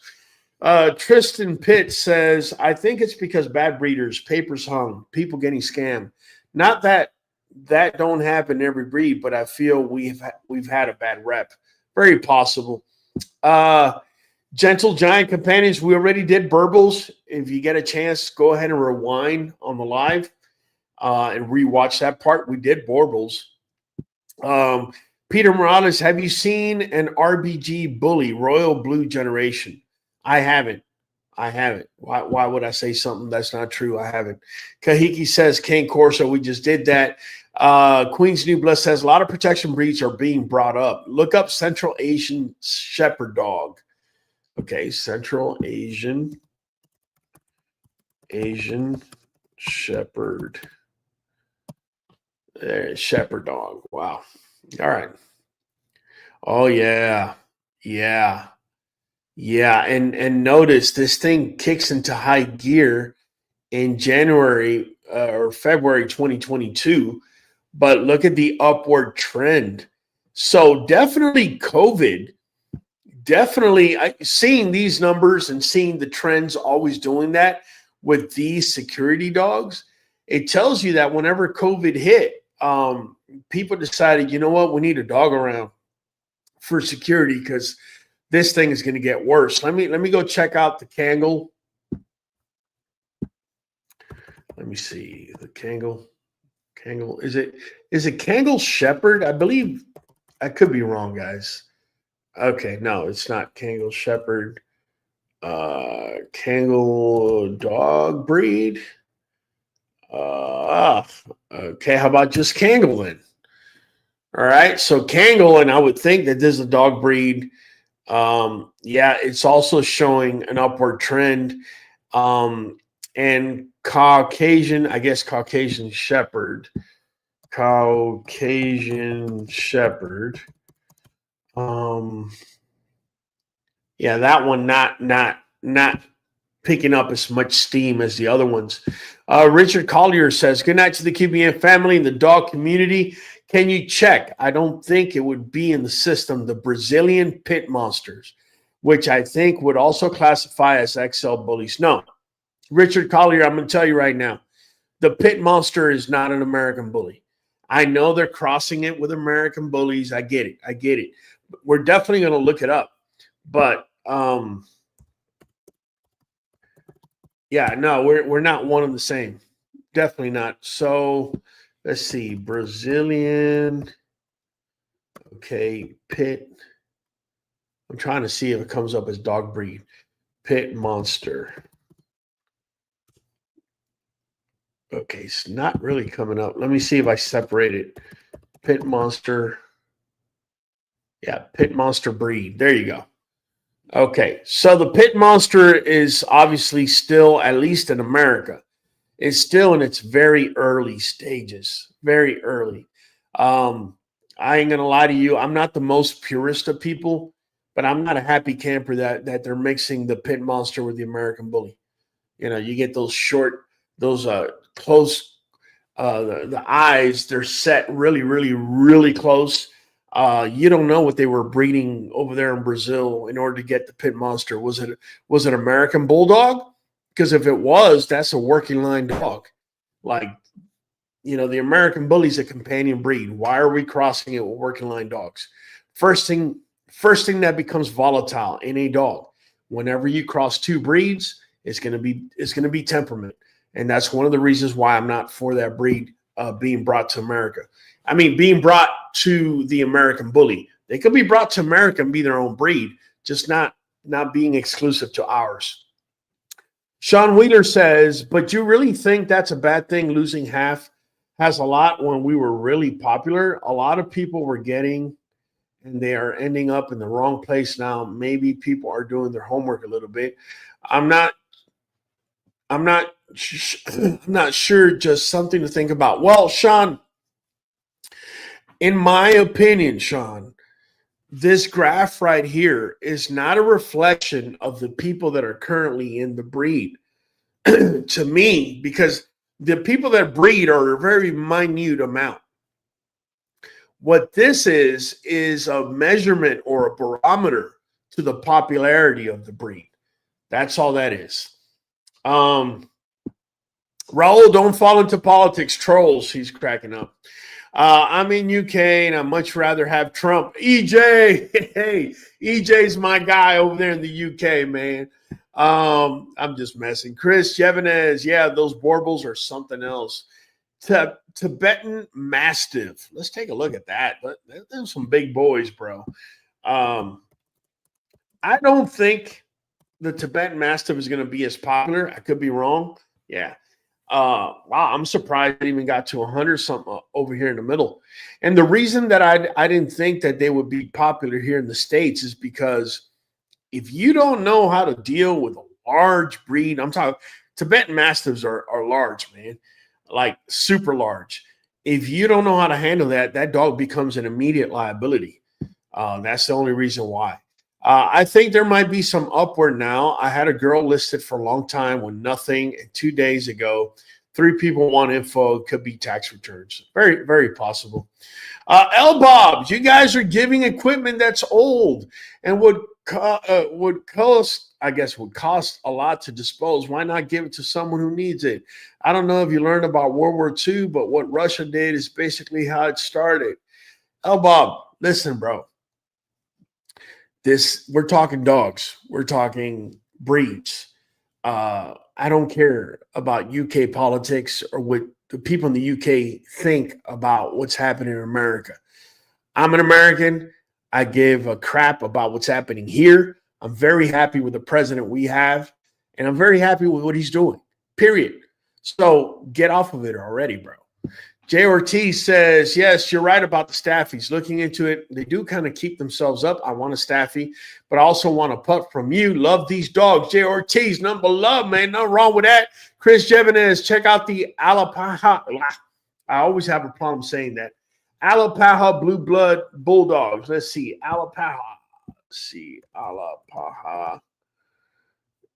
Tristan Pitt says, I think it's because bad breeders, papers hung, people getting scammed. Not that don't happen in every breed, but I feel we've had a bad rep. Very possible. Gentle Giant Companions, we already did Burbles. If you get a chance, go ahead and rewind on the live and rewatch that part. We did Burbles. Peter Morales, have you seen an RBG Bully, Royal Blue Generation? I haven't. Why would I say something that's not true? I haven't. Kahiki says Cane Corso. We just did that. Queen's New Blood says a lot of protection breeds are being brought up. Look up Central Asian Shepherd Dog. Okay, Central Asian Shepherd. Shepherd Dog. Wow. All right. Oh yeah. And notice this thing kicks into high gear in January or February 2022, but look at the upward trend. So definitely COVID, seeing these numbers and seeing the trends always doing that with these security dogs, it tells you that whenever COVID hit, people decided, you know what, we need a dog around for security because this thing is going to get worse. Let me go check out the Kangal. Let me see the Kangal. Is it Kangal Shepherd? I believe I could be wrong, guys. Okay, no, it's not Kangal Shepherd. Kangal dog breed. Okay, how about just Kangal then? All right, so Kangal, and I would think that this is a dog breed. It's also showing an upward trend. And Caucasian Shepherd. That one not picking up as much steam as the other ones. Richard Collier says, good night to the QBN family and the dog community. Can you check? I don't think it would be in the system, the Brazilian Pit Monsters, which I think would also classify as XL bullies. No, Richard Collier, I'm going to tell you right now, the Pit Monster is not an American bully. I know they're crossing it with American bullies. I get it. We're definitely going to look it up. But, we're not one and the same. Definitely not. So let's see. Brazilian. Okay. Pit. I'm trying to see if it comes up as dog breed. Pit Monster. Okay. It's not really coming up. Let me see if I separate it. Pit Monster. Yeah. Pit Monster breed. There you go. Okay, so the Pit Monster is obviously still, at least in America, It's still in its very early stages, very early. I ain't gonna lie to you. I'm not the most purist of people, but I'm not a happy camper that they're mixing the pit monster with the American bully. You know, you get those short, those close, the eyes. They're set really, really, really close. You don't know what they were breeding over there in Brazil in order to get the pit monster. Was it American Bulldog? Because if it was, that's a working line dog. Like, you know, the American Bully's a companion breed. Why are we crossing it with working line dogs? First thing, first thing that becomes volatile in a dog, whenever you cross two breeds, it's gonna be temperament, and that's one of the reasons why I'm not for that breed being brought to America. I mean, being brought to the American Bully. They could be brought to America and be their own breed, just not being exclusive to ours. Sean Wheeler says, but you really think that's a bad thing? Losing half has a lot when we were really popular. A lot of people were getting, and they are ending up in the wrong place now. Maybe people are doing their homework a little bit. I'm not. I'm not. I'm not sure. Just something to think about. Well, Sean, in my opinion, Sean, this graph right here is not a reflection of the people that are currently in the breed. To me, because the people that breed are a very minute amount. What this is a measurement or a barometer to the popularity of the breed. That's all that is. Raul, don't fall into politics, trolls. He's cracking up. I'm in UK and I'd much rather have Trump. EJ, hey, EJ's my guy over there in the UK, man. I'm just messing. Chris Jevanez, yeah, those Borbles are something else. Tibetan Mastiff. Let's take a look at that. There's some big boys, bro. I don't think the Tibetan Mastiff is going to be as popular. I could be wrong. Yeah. Wow, I'm surprised it even got to 100 something over here in the middle. And the reason that I didn't think that they would be popular here in the States is because if you don't know how to deal with a large breed, I'm talking Tibetan Mastiffs are large, man, like super large. If you don't know how to handle that, that dog becomes an immediate liability. That's the only reason why. I think there might be some upward now. I had a girl listed for a long time with nothing, and 2 days ago, 3 people want info. Could be tax returns. Very, very possible. L Bobs, you guys are giving equipment that's old and would cost, I guess, would cost a lot to dispose. Why not give it to someone who needs it? I don't know if you learned about World War II, but what Russia did is basically how it started. L Bob, listen, bro. We're talking dogs. We're talking breeds. I don't care about UK politics or what the people in the UK think about what's happening in America. I'm an American. I give a crap about what's happening here. I'm very happy with the president we have, and I'm very happy with what he's doing, period. So get off of it already, bro. Jay Ortiz says, yes, you're right about the staffies. Looking into it, they do kind of keep themselves up. I want a staffy, but I also want a pup from you. Love these dogs. Jay Ortiz, number love, man. Nothing wrong with that. Chris Jevanez, check out the Alapaha. I always have a problem saying that. Alapaha Blue Blood Bulldogs. Let's see. Alapaha. Let's see. Alapaha.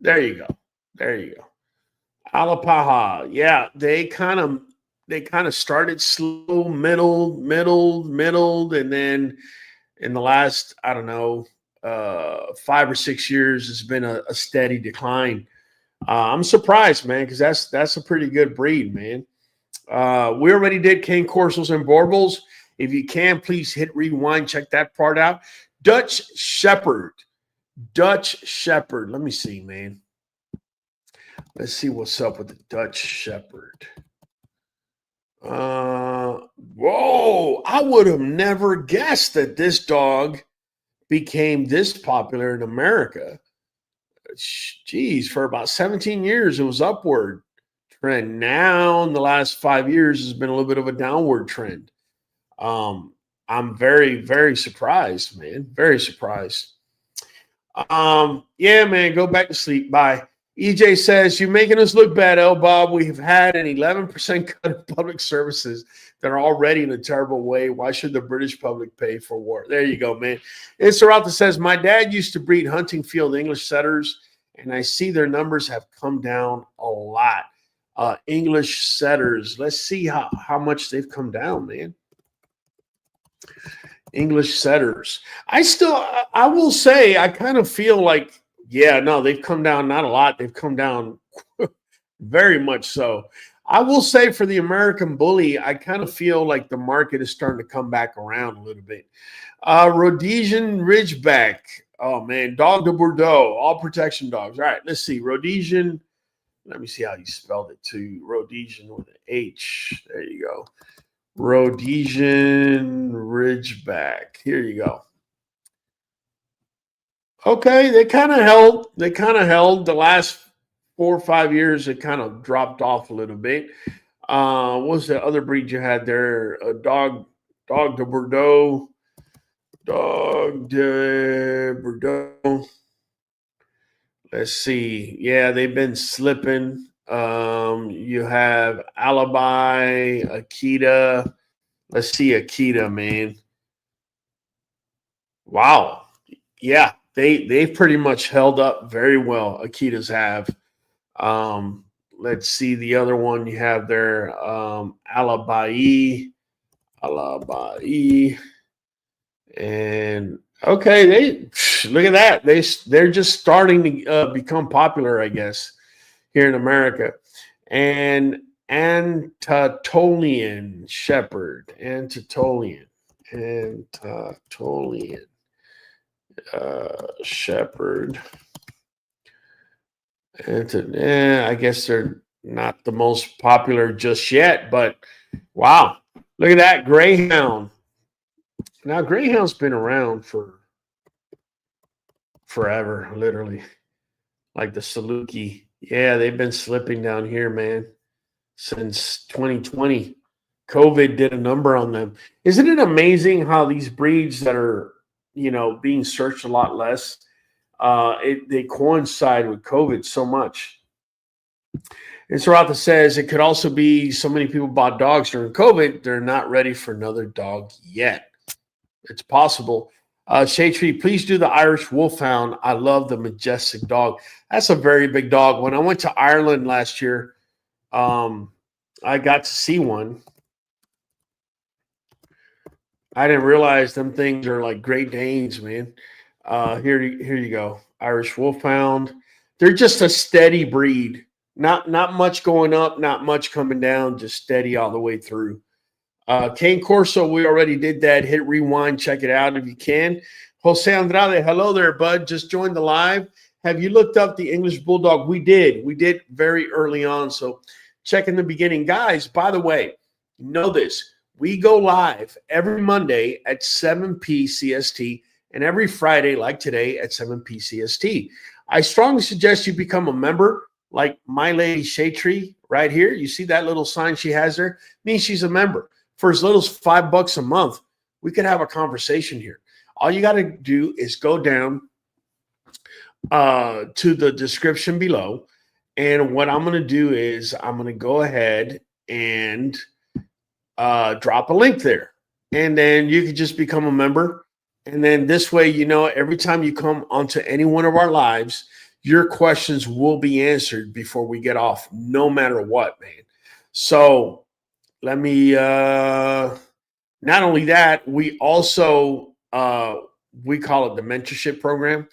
There you go. There you go. Alapaha. Yeah, they kind of started slow, middle, and then in the last, I don't know, 5 or 6 years, it's been a steady decline. I'm surprised, man, because that's a pretty good breed, man. We already did cane Corsos and Borbles. If you can, please hit rewind, check that part out. Dutch Shepherd. Let me see, man. Let's see what's up with the Dutch Shepherd. Whoa, I would have never guessed that this dog became this popular in America. Geez, for about 17 years, it was upward trend. Now, in the last 5 years, has been a little bit of a downward trend. I'm very, very surprised, man. Very surprised. Yeah, man, go back to sleep. Bye. EJ says, you're making us look bad, El Bob. We've had an 11% cut in public services that are already in a terrible way. Why should the British public pay for war? There you go, man. And Saralta says, my dad used to breed hunting field English setters, and I see their numbers have come down a lot. English setters. Let's see how much they've come down, man. English setters. I will say, I kind of feel like, yeah, no, they've come down not a lot. They've come down very much so. I will say for the American Bully, I kind of feel like the market is starting to come back around a little bit. Rhodesian Ridgeback. Oh, man. Dog de Bordeaux. All protection dogs. All right, let's see. Rhodesian. Let me see how you spelled it too. Rhodesian with an H. There you go. Rhodesian Ridgeback. Here you go. Okay, they kind of held. They kind of held the last 4 or 5 years. It kind of dropped off a little bit. What was the other breed you had there? A dog de Bordeaux. Dog de Bordeaux. Let's see. Yeah, they've been slipping. You have Alibi, Akita. Let's see Akita, man. Wow. Yeah, they've pretty much held up very well. Akitas have. Let's see the other one you have there. Alibi. And okay, look at that. They're just starting to become popular, I guess, here in America. And Anatolian Shepherd. Anatolian Shepherd. I guess they're not the most popular just yet, but wow. Look at that Greyhound. Now, Greyhound's been around for forever, literally. Like the Saluki. Yeah, they've been slipping down here, man, since 2020. COVID did a number on them. Isn't it amazing how these breeds that are, being searched a lot less, they coincide with COVID so much. And Sarata says it could also be so many people bought dogs during COVID, they're not ready for another dog yet. It's possible. Shade Tree, please do the Irish Wolfhound. I love the majestic dog. That's a very big dog. When I went to Ireland last year, I got to see one. I didn't realize them things are like Great Danes, man. Here you go. Irish Wolfhound. They're just a steady breed. Not much going up, not much coming down, just steady all the way through. Cane Corso, we already did that. Hit rewind, check it out if you can. Jose Andrade, hello there, bud. Just joined the live. Have you looked up the English Bulldog? We did. We did very early on, so check in the beginning. Guys, by the way, know this. We go live every Monday at 7 p. CST and every Friday, like today, at 7 p. CST. I strongly suggest you become a member, like my lady Shade Tree right here. You see that little sign she has there? Means she's a member. For as little as $5 a month, we could have a conversation here. All you got to do is go down to the description below. And what I'm going to do is I'm going to go ahead and drop a link there. And then you can just become a member. And then this way, every time you come onto any one of our lives, your questions will be answered before we get off, no matter what, man. So let me, not only that, we also, we call it the mentorship program.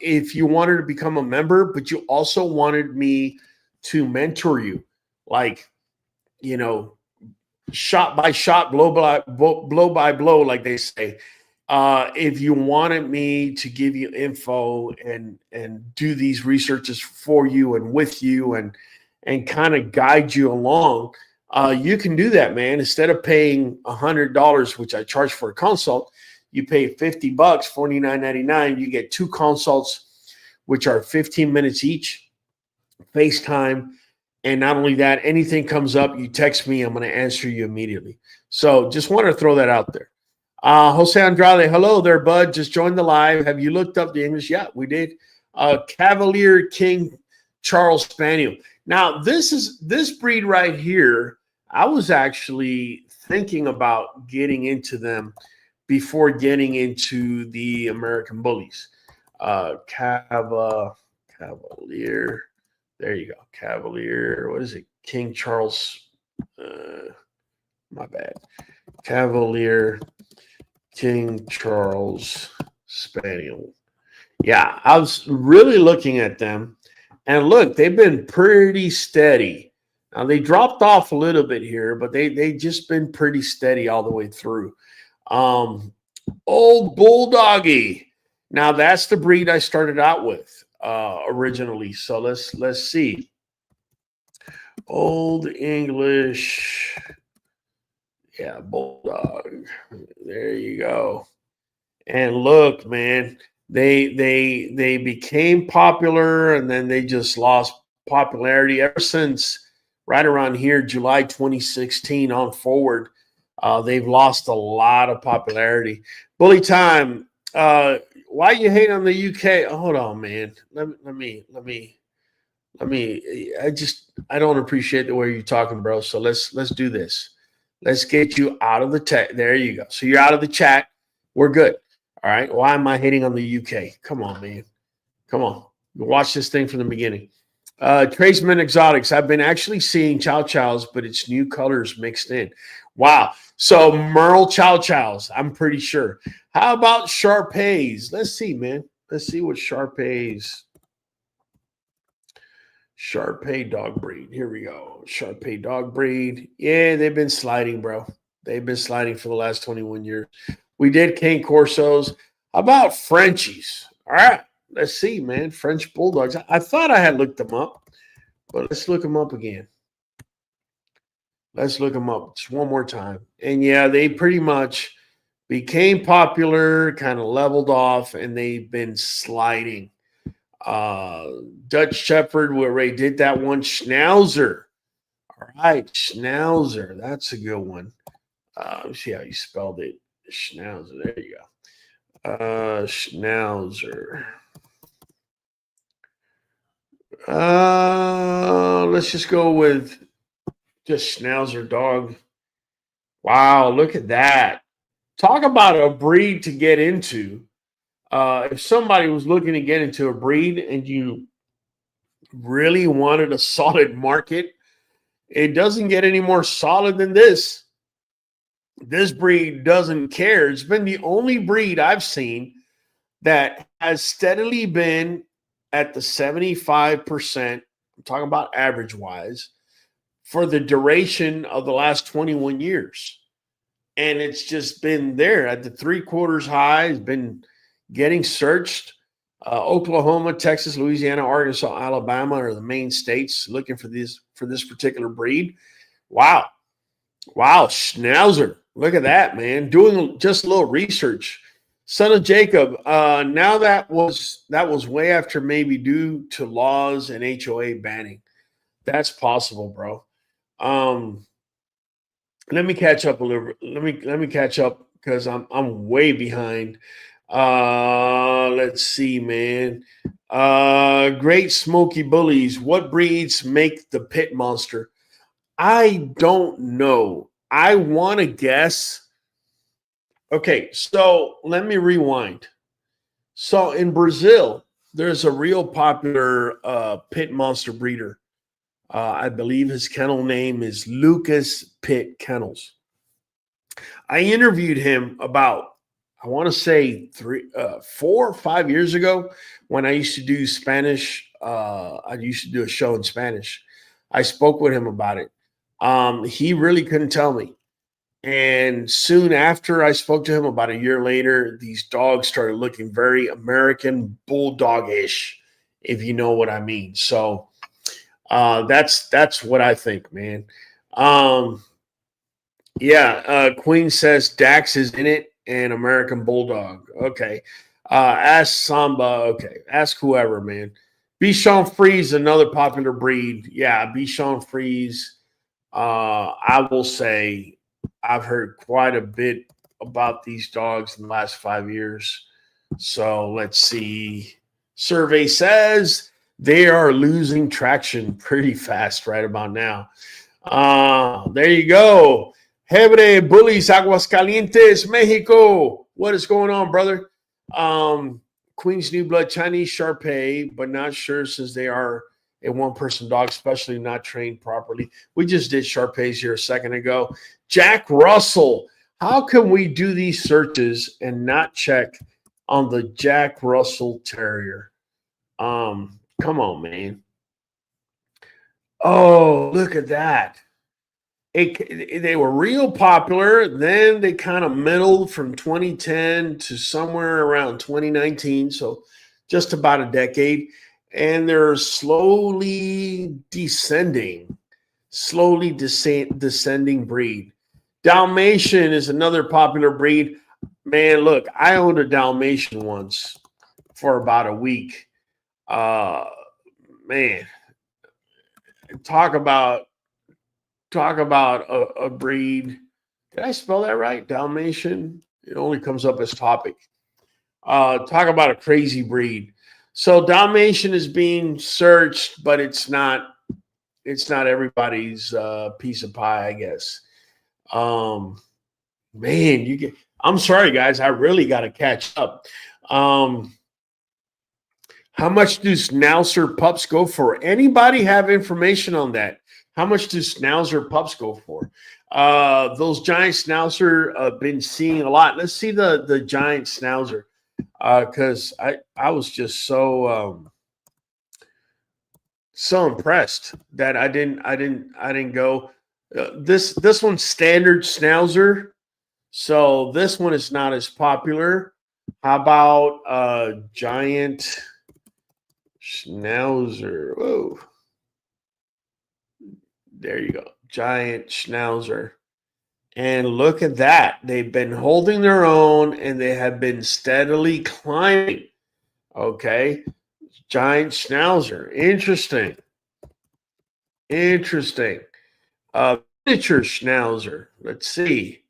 If you wanted to become a member, but you also wanted me to mentor you, like, shot by shot, blow by blow, like they say. If you wanted me to give you info and do these researches for you and with you and kind of guide you along, you can do that, man. Instead of paying $100, which I charge for a consult, you pay $50, $49.99. You get 2 consults, which are 15 minutes each, FaceTime. And not only that, anything comes up, you text me, I'm going to answer you immediately. So just want to throw that out there. Jose Andrade, hello there, bud. Just joined the live. Have you looked up the English? Yeah, we did. Cavalier King Charles Spaniel. Now, this breed right here. I was actually thinking about getting into them before getting into the American Bullies. Cavalier. There you go. Cavalier. What is it? King Charles. My bad. Cavalier King Charles Spaniel. Yeah, I was really looking at them. And look, they've been pretty steady. Now they dropped off a little bit here, but they just been pretty steady all the way through. Old Bulldoggy. Now that's the breed I started out with originally. So let's see. Old English. Yeah, Bulldog. There you go. And look, man, they became popular and then they just lost popularity ever since right around here, July 2016 on forward. They've lost a lot of popularity. Bully time. Why you hate on the UK? Hold on, man. Let me. I don't appreciate the way you're talking, bro. So let's do this. Let's get you out of the chat. There you go. So you're out of the chat. We're good. All right. Why am I hating on the UK? Come on, man. Come on. Watch this thing from the beginning. Tradesman Exotics. I've been actually seeing Chow Chows, but it's new colors mixed in. Wow. So Merle Chow Chows, I'm pretty sure. How about Shar-Peis? Let's see, man. Let's see what Shar-Peis dog breed. Here we go. Shar-Pei dog breed. Yeah, they've been sliding, bro. They've been sliding for the last 21 years. We did Cane Corsos. How about Frenchies? All right. Let's see, man. French Bulldogs. I thought I had looked them up, but let's look them up again. Let's look them up just one more time. And yeah, they pretty much became popular, kind of leveled off, and they've been sliding. Dutch Shepherd, where Ray did that one. Schnauzer. All right, Schnauzer. That's a good one. Let's see how you spelled it. Schnauzer. There you go. Schnauzer. Let's just go with just Schnauzer dog. Wow, look at that. Talk about a breed to get into. If somebody was looking to get into a breed and you really wanted a solid market, it doesn't get any more solid than this. This breed doesn't care. It's been the only breed I've seen that has steadily been at the 75%, I'm talking about average wise, for the duration of the last 21 years. And it's just been there at the 3/4 high. It's been getting searched. Oklahoma, Texas, Louisiana, Arkansas, Alabama are the main states looking for this particular breed. Wow. Schnauzer. Look at that, man. Doing just a little research. Son of Jacob. Now that was way after, maybe due to laws and HOA banning. That's possible, bro. Let me catch up a little. Let me catch up because I'm way behind. Let's see, man. Great Smoky Bullies. What breeds make the pit monster? I don't know. I want to guess. Okay, so let me rewind. So in Brazil, there's a real popular pit monster breeder. I believe his kennel name is Lucas Pit Kennels. I interviewed him about, I want to say 4 or 5 years ago when I used to do Spanish. I used to do a show in Spanish. I spoke with him about it. He really couldn't tell me. And soon after I spoke to him, about a year later, these dogs started looking very American Bulldog-ish, if you know what I mean. So that's what I think, man. Queen says Dax is in it and American Bulldog. Okay. Ask Samba. Okay. Ask whoever, man. Bichon Frise, another popular breed. Yeah, Bichon Frise. I will say I've heard quite a bit about these dogs in the last 5 years. So let's see. survey says they are losing traction pretty fast right about now. There you go. Hebre Bullies, Aguascalientes, Mexico. What is going on, brother? Queen's New Blood, Chinese Shar-Pei, but not sure since they are a one-person dog, especially not trained properly. We just did Shar-Peis here a second ago. Jack Russell. How can we do these searches and not check on the Jack Russell Terrier? Come on, man. Oh, look at that. They were real popular. Then they kind of middled from 2010 to somewhere around 2019. So just about a decade. And they're slowly descending breed. Dalmatian is another popular breed. Man, look, I owned a Dalmatian once for about a week. Man, talk about a breed. Did I spell that right? Dalmatian. It only comes up as topic. Talk about a crazy breed. So Dalmatian is being searched, but it's not everybody's piece of pie, I guess. Man, I'm sorry, guys. I really got to catch up. How much do Schnauzer pups go for? Anybody have information on that? How much do Schnauzer pups go for? Those giant Schnauzer I've been seeing a lot. Let's see the giant Schnauzer. Because I was just so impressed that I didn't go. This one's standard Schnauzer, so this one is not as popular. How about giant Schnauzer? Whoa, there you go, giant Schnauzer. And look at that. They've been holding their own and they have been steadily climbing. Okay. Giant Schnauzer. Interesting. Miniature Schnauzer. Let's see.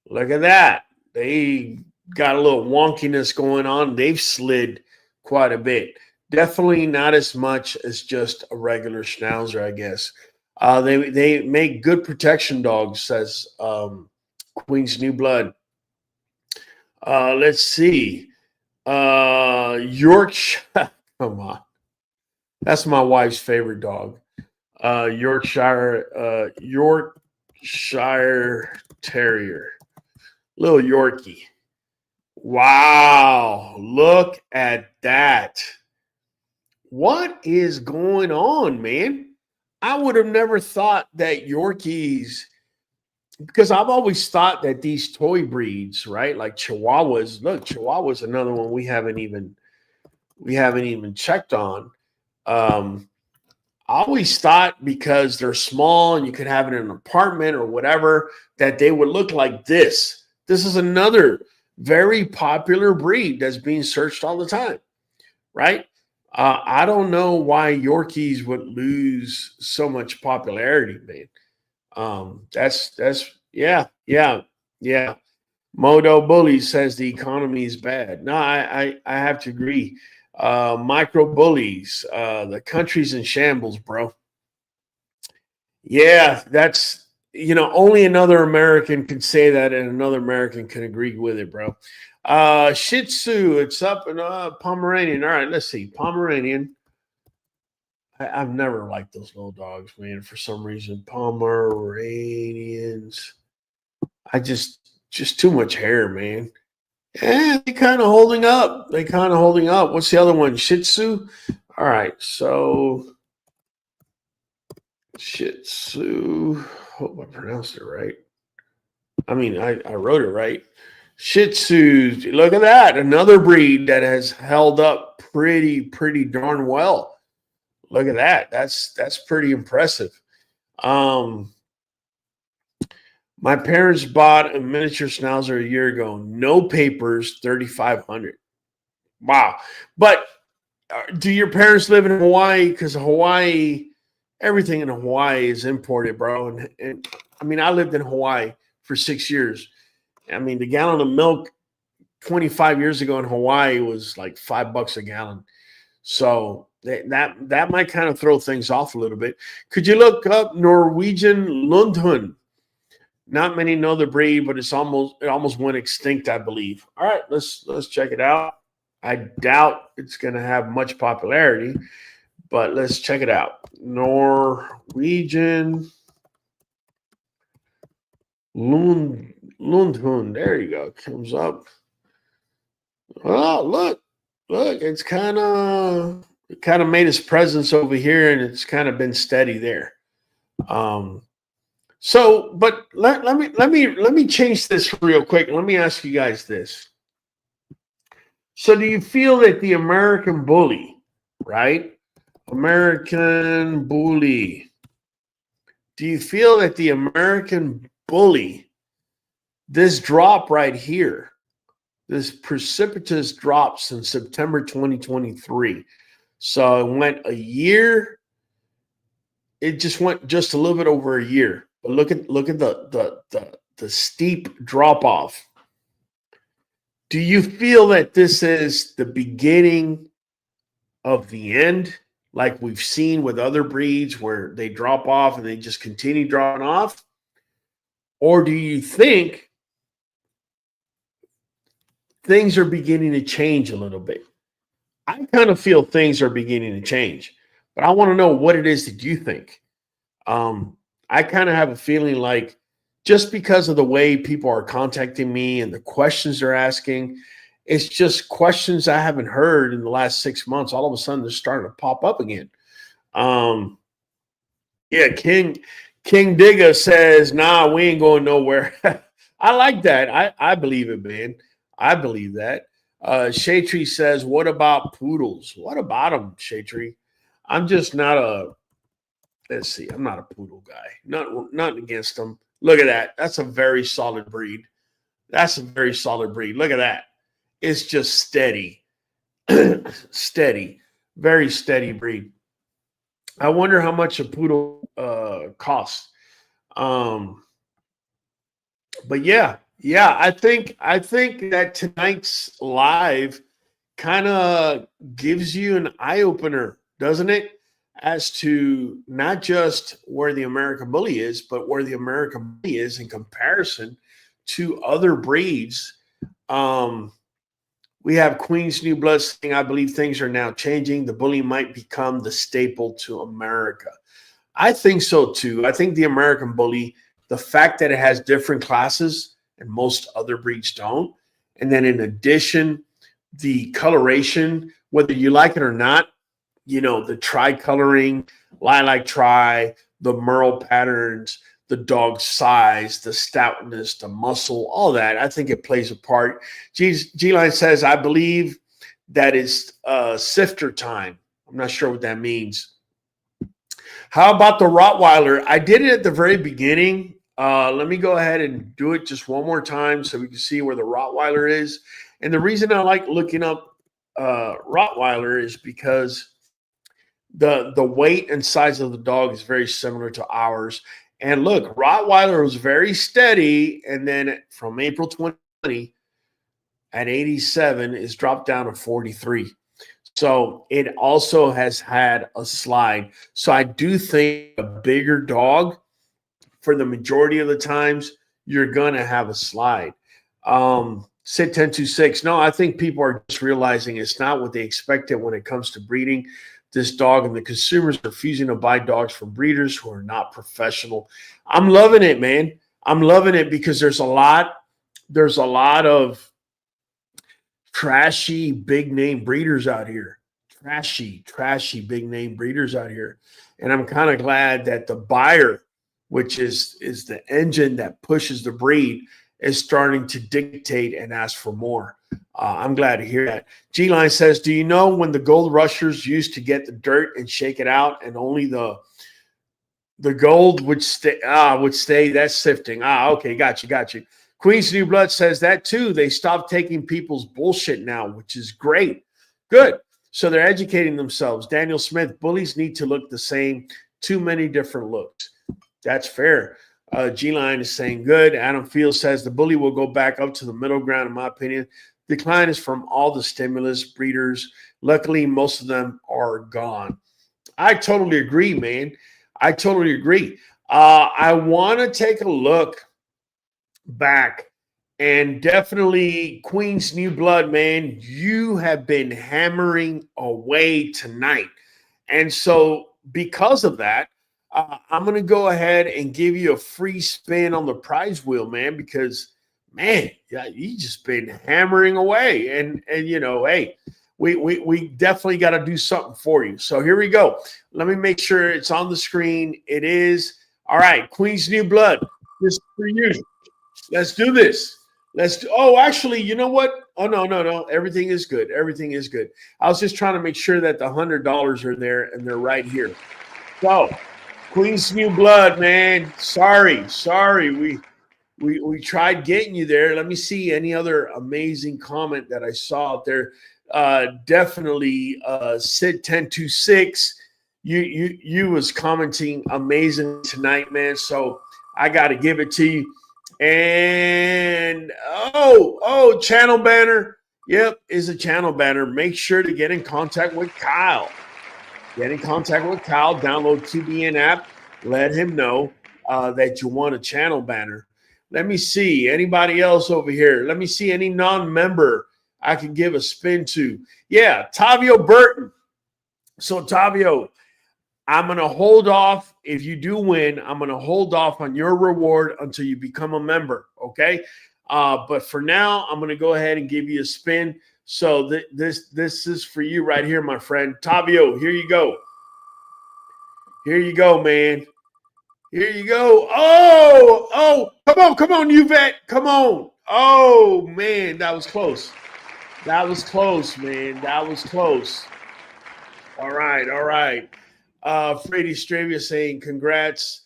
Look at that. They got a little wonkiness going on. They've slid quite a bit. Definitely not as much as just a regular Schnauzer, I guess. They make good protection dogs, says Queen's New Blood. Let's see. Yorkshire. Come on. That's my wife's favorite dog. Yorkshire Terrier. Little Yorkie. Wow. Look at that. What is going on, man? I would have never thought that Yorkies, because I've always thought that these toy breeds, right, like Chihuahuas. Look, Chihuahua's another one we haven't even checked on. I always thought because they're small and you could have it in an apartment or whatever that they would look like this. This is another very popular breed that's being searched all the time, right? I don't know why Yorkies would lose so much popularity, man. Yeah. Modo Bully says the economy is bad. No, I have to agree. Micro Bullies, the country's in shambles, bro. Yeah, that's, only another American can say that, and another American can agree with it, bro. Shih Tzu, it's up in Pomeranian. All right, let's see. Pomeranian. I've never liked those little dogs, man, for some reason. Pomeranians. Just too much hair, man. And they kind of holding up. What's the other one? Shih Tzu? All right, so Shih Tzu. Hope I pronounced it right. I mean, I wrote it right. Shih Tzu. Look at that. Another breed that has held up pretty darn well. Look at that. That's pretty impressive. My parents bought a miniature Schnauzer a year ago. No papers, $3,500. Wow. But do your parents live in Hawaii? Because Hawaii, everything in Hawaii is imported, bro. And I mean, I lived in Hawaii for 6 years. I mean, the gallon of milk 25 years ago in Hawaii was like $5 a gallon. So that might kind of throw things off a little bit. Could you look up Norwegian Lundhund? Not many know the breed, but it almost went extinct, I believe. All right, let's check it out. I doubt it's going to have much popularity, but let's check it out. Norwegian Lundhund. There you go. Comes up. Oh, look, it's kind of made its presence over here, and it's kind of been steady there. So, but let me change this real quick. Let me ask you guys this. So, do you feel that the American Bully, right? American Bully. Do you feel that the American Bully, this drop right here, this precipitous drop since September 2023. So it went a year. It just went just a little bit over a year. But look at the steep drop off. Do you feel that this is the beginning of the end, like we've seen with other breeds where they drop off and they just continue dropping off? Or do you think things are beginning to change a little bit? I kind of feel things are beginning to change, but I want to know what it is that you think. I kind of have a feeling like just because of the way people are contacting me and the questions they're asking, it's just questions I haven't heard in the last 6 months. All of a sudden, they're starting to pop up again. Yeah, King Digga says, "Nah, we ain't going nowhere." I like that. I believe it, man. I believe that. Shaytree says, "What about poodles? What about them, Shaytree? I'm just not a. Let's see. I'm not a poodle guy. Not against them. Look at that. That's a very solid breed. That's a very solid breed. Look at that. It's just steady, steady, very steady breed. I wonder how much a poodle costs. But yeah, I think that tonight's live kind of gives you an eye opener, doesn't it? As to not just where the American Bully is, but where the American Bully is in comparison to other breeds. We have Queen's New Blood saying, "I believe things are now changing. The Bully might become the staple to America." I think so too. I think the American Bully, the fact that it has different classes and most other breeds don't, and then in addition, the coloration, whether you like it or not, you know, the tri-coloring, lilac tri, the merle patterns, the dog size, the stoutness, the muscle, all that, I think it plays a part. G-Line says, "I believe that is sifter time." I'm not sure what that means. How about the Rottweiler? I did it at the very beginning. Let me go ahead and do it just one more time so we can see where the Rottweiler is. And the reason I like looking up Rottweiler is because the weight and size of the dog is very similar to ours. And look, Rottweiler was very steady, and then from April 2020 at 87 is dropped down to 43. So it also has had a slide. So I do think a bigger dog, for the majority of the times, you're going to have a slide. Sit 1026. No, I think people are just realizing it's not what they expected when it comes to breeding this dog, and the consumers are refusing to buy dogs from breeders who are not professional. I'm loving it, man. I'm loving it because there's a lot of trashy big name breeders out here. Trashy big name breeders out here. And I'm kind of glad that the buyer, which is the engine that pushes the breed, is starting to dictate and ask for more. I'm glad to hear that. G-Line says, "Do you know when the gold rushers used to get the dirt and shake it out and only the gold would stay? That's sifting. Okay, got you. Queen's New Blood says that too. They stopped taking people's bullshit now, which is great. Good. So they're educating themselves. Daniel Smith, bullies need to look the same. Too many different looks. That's fair. G-Line is saying good. Adam Fields says the bully will go back up to the middle ground, in my opinion. decline is from all the stimulus breeders. Luckily, most of them are gone. I totally agree, man. I totally agree. I want to take a look back, and definitely Queen's New Blood, man. You have been hammering away tonight. And so because of that, I'm going to go ahead and give you a free spin on the prize wheel, man, because, man, yeah, you just been hammering away. And you know, hey, we definitely got to do something for you. So here we go. Let me make sure it's on the screen. It is. All right, Queen's New Blood. This is for you. Let's do this. Oh, actually, you know what? Oh, no. Everything is good. Everything is good. I was just trying to make sure that the $100 are there, and they're right here. So, Queen's New Blood, man. Sorry. We tried getting you there. Let me see any other amazing comment that I saw out there. Definitely Sid 1026. You was commenting amazing tonight, man. So I got to give it to you. And channel banner. Yep, is a channel banner. Make sure to get in contact with Kyle. Get in contact with Kyle. Download QBN app. Let him know that you want a channel banner. Let me see anybody else over here. Let me see any non-member I can give a spin to. Yeah, Tavio Burton. So Tavio, I'm going to hold off. If you do win, I'm going to hold off on your reward until you become a member, okay? But for now, I'm going to go ahead and give you a spin. So this is for you right here, my friend. Tavio, here you go. Here you go, man. Here you go. Oh, come on, Yvette. Come on. Oh, man, that was close. That was close, man. That was close. All right. Freddie Stravia saying congrats.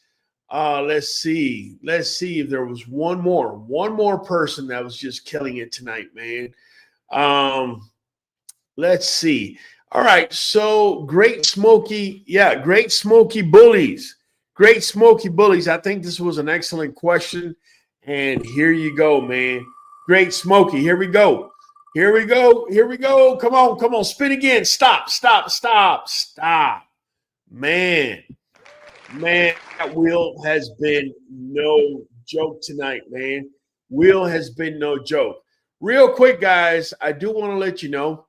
Let's see if there was one more person that was just killing it tonight, man. Let's see. All right, so Great Smoky Bullies. Great Smoky Bullies. I think this was an excellent question, and here you go, man. Great Smoky. Here we go. Come on. Spin again. Stop. Man, that wheel has been no joke tonight, man. Wheel has been no joke. Real quick, guys, I do want to let you know.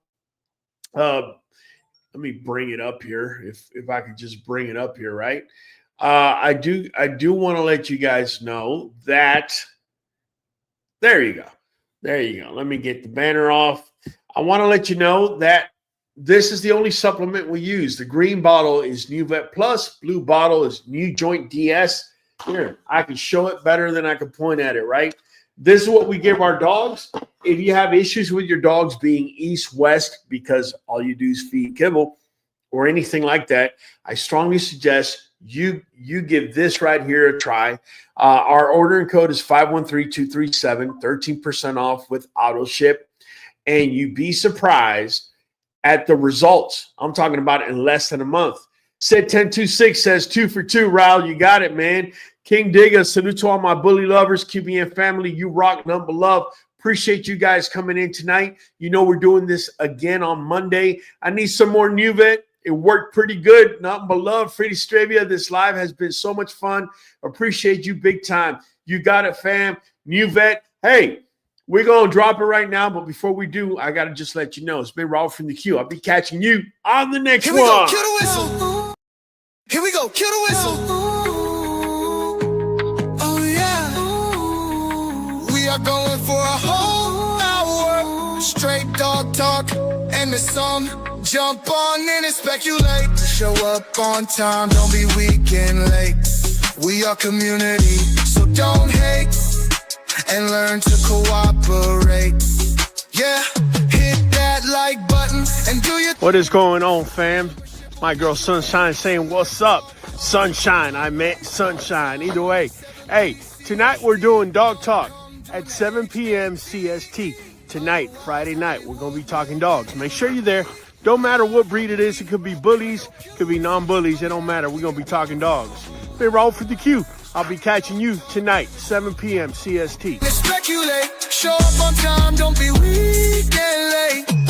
Let me bring it up here. If I could just bring it up here, right? I do want to let you guys know that. There you go. Let me get the banner off. I want to let you know that this is the only supplement we use. The green bottle is New Vet Plus. Blue bottle is New Joint DS. Here, I can show it better than I can point at it, right? This is what we give our dogs. If you have issues with your dogs being east-west because all you do is feed kibble or anything like that, I strongly suggest you give this right here a try. Our ordering code is 513237, 13% off with auto ship. And you'd be surprised at the results. I'm talking about in less than a month. Sid 1026 says 2 for 2. Raul, you got it, man. King Digga, salute to all my bully lovers, QBN family. You rock, none but love. Appreciate you guys coming in tonight. You know we're doing this again on Monday. I need some more New Vet. It worked pretty good. Nothing but love. Freddie Stravia, this live has been so much fun. Appreciate you big time. You got it, fam. New Vet. Hey, we're going to drop it right now, but before we do, I got to just let you know, it's been Raul from the Q. I'll be catching you on the next one. Here we go, kill the whistle. Here we go, kill the whistle. Oh, yeah. We are going for a whole hour. Straight dog talk and the song. Jump on in and speculate. Show up on time, don't be weak and late. We are community, so don't hate. And learn to cooperate. Yeah, hit that like button and do your. What is going on, fam? My girl Sunshine saying, what's up? Sunshine, I meant Sunshine. Either way. Hey, tonight we're doing Dog Talk at 7 p.m. CST. Tonight, Friday night, we're going to be talking dogs. Make sure you're there. Don't matter what breed it is. It could be bullies, could be non-bullies. It don't matter. We're going to be talking dogs. Been Raul for the Q. I'll be catching you tonight, 7 p.m. CST. Speculate. show up on time, don't be weak and late.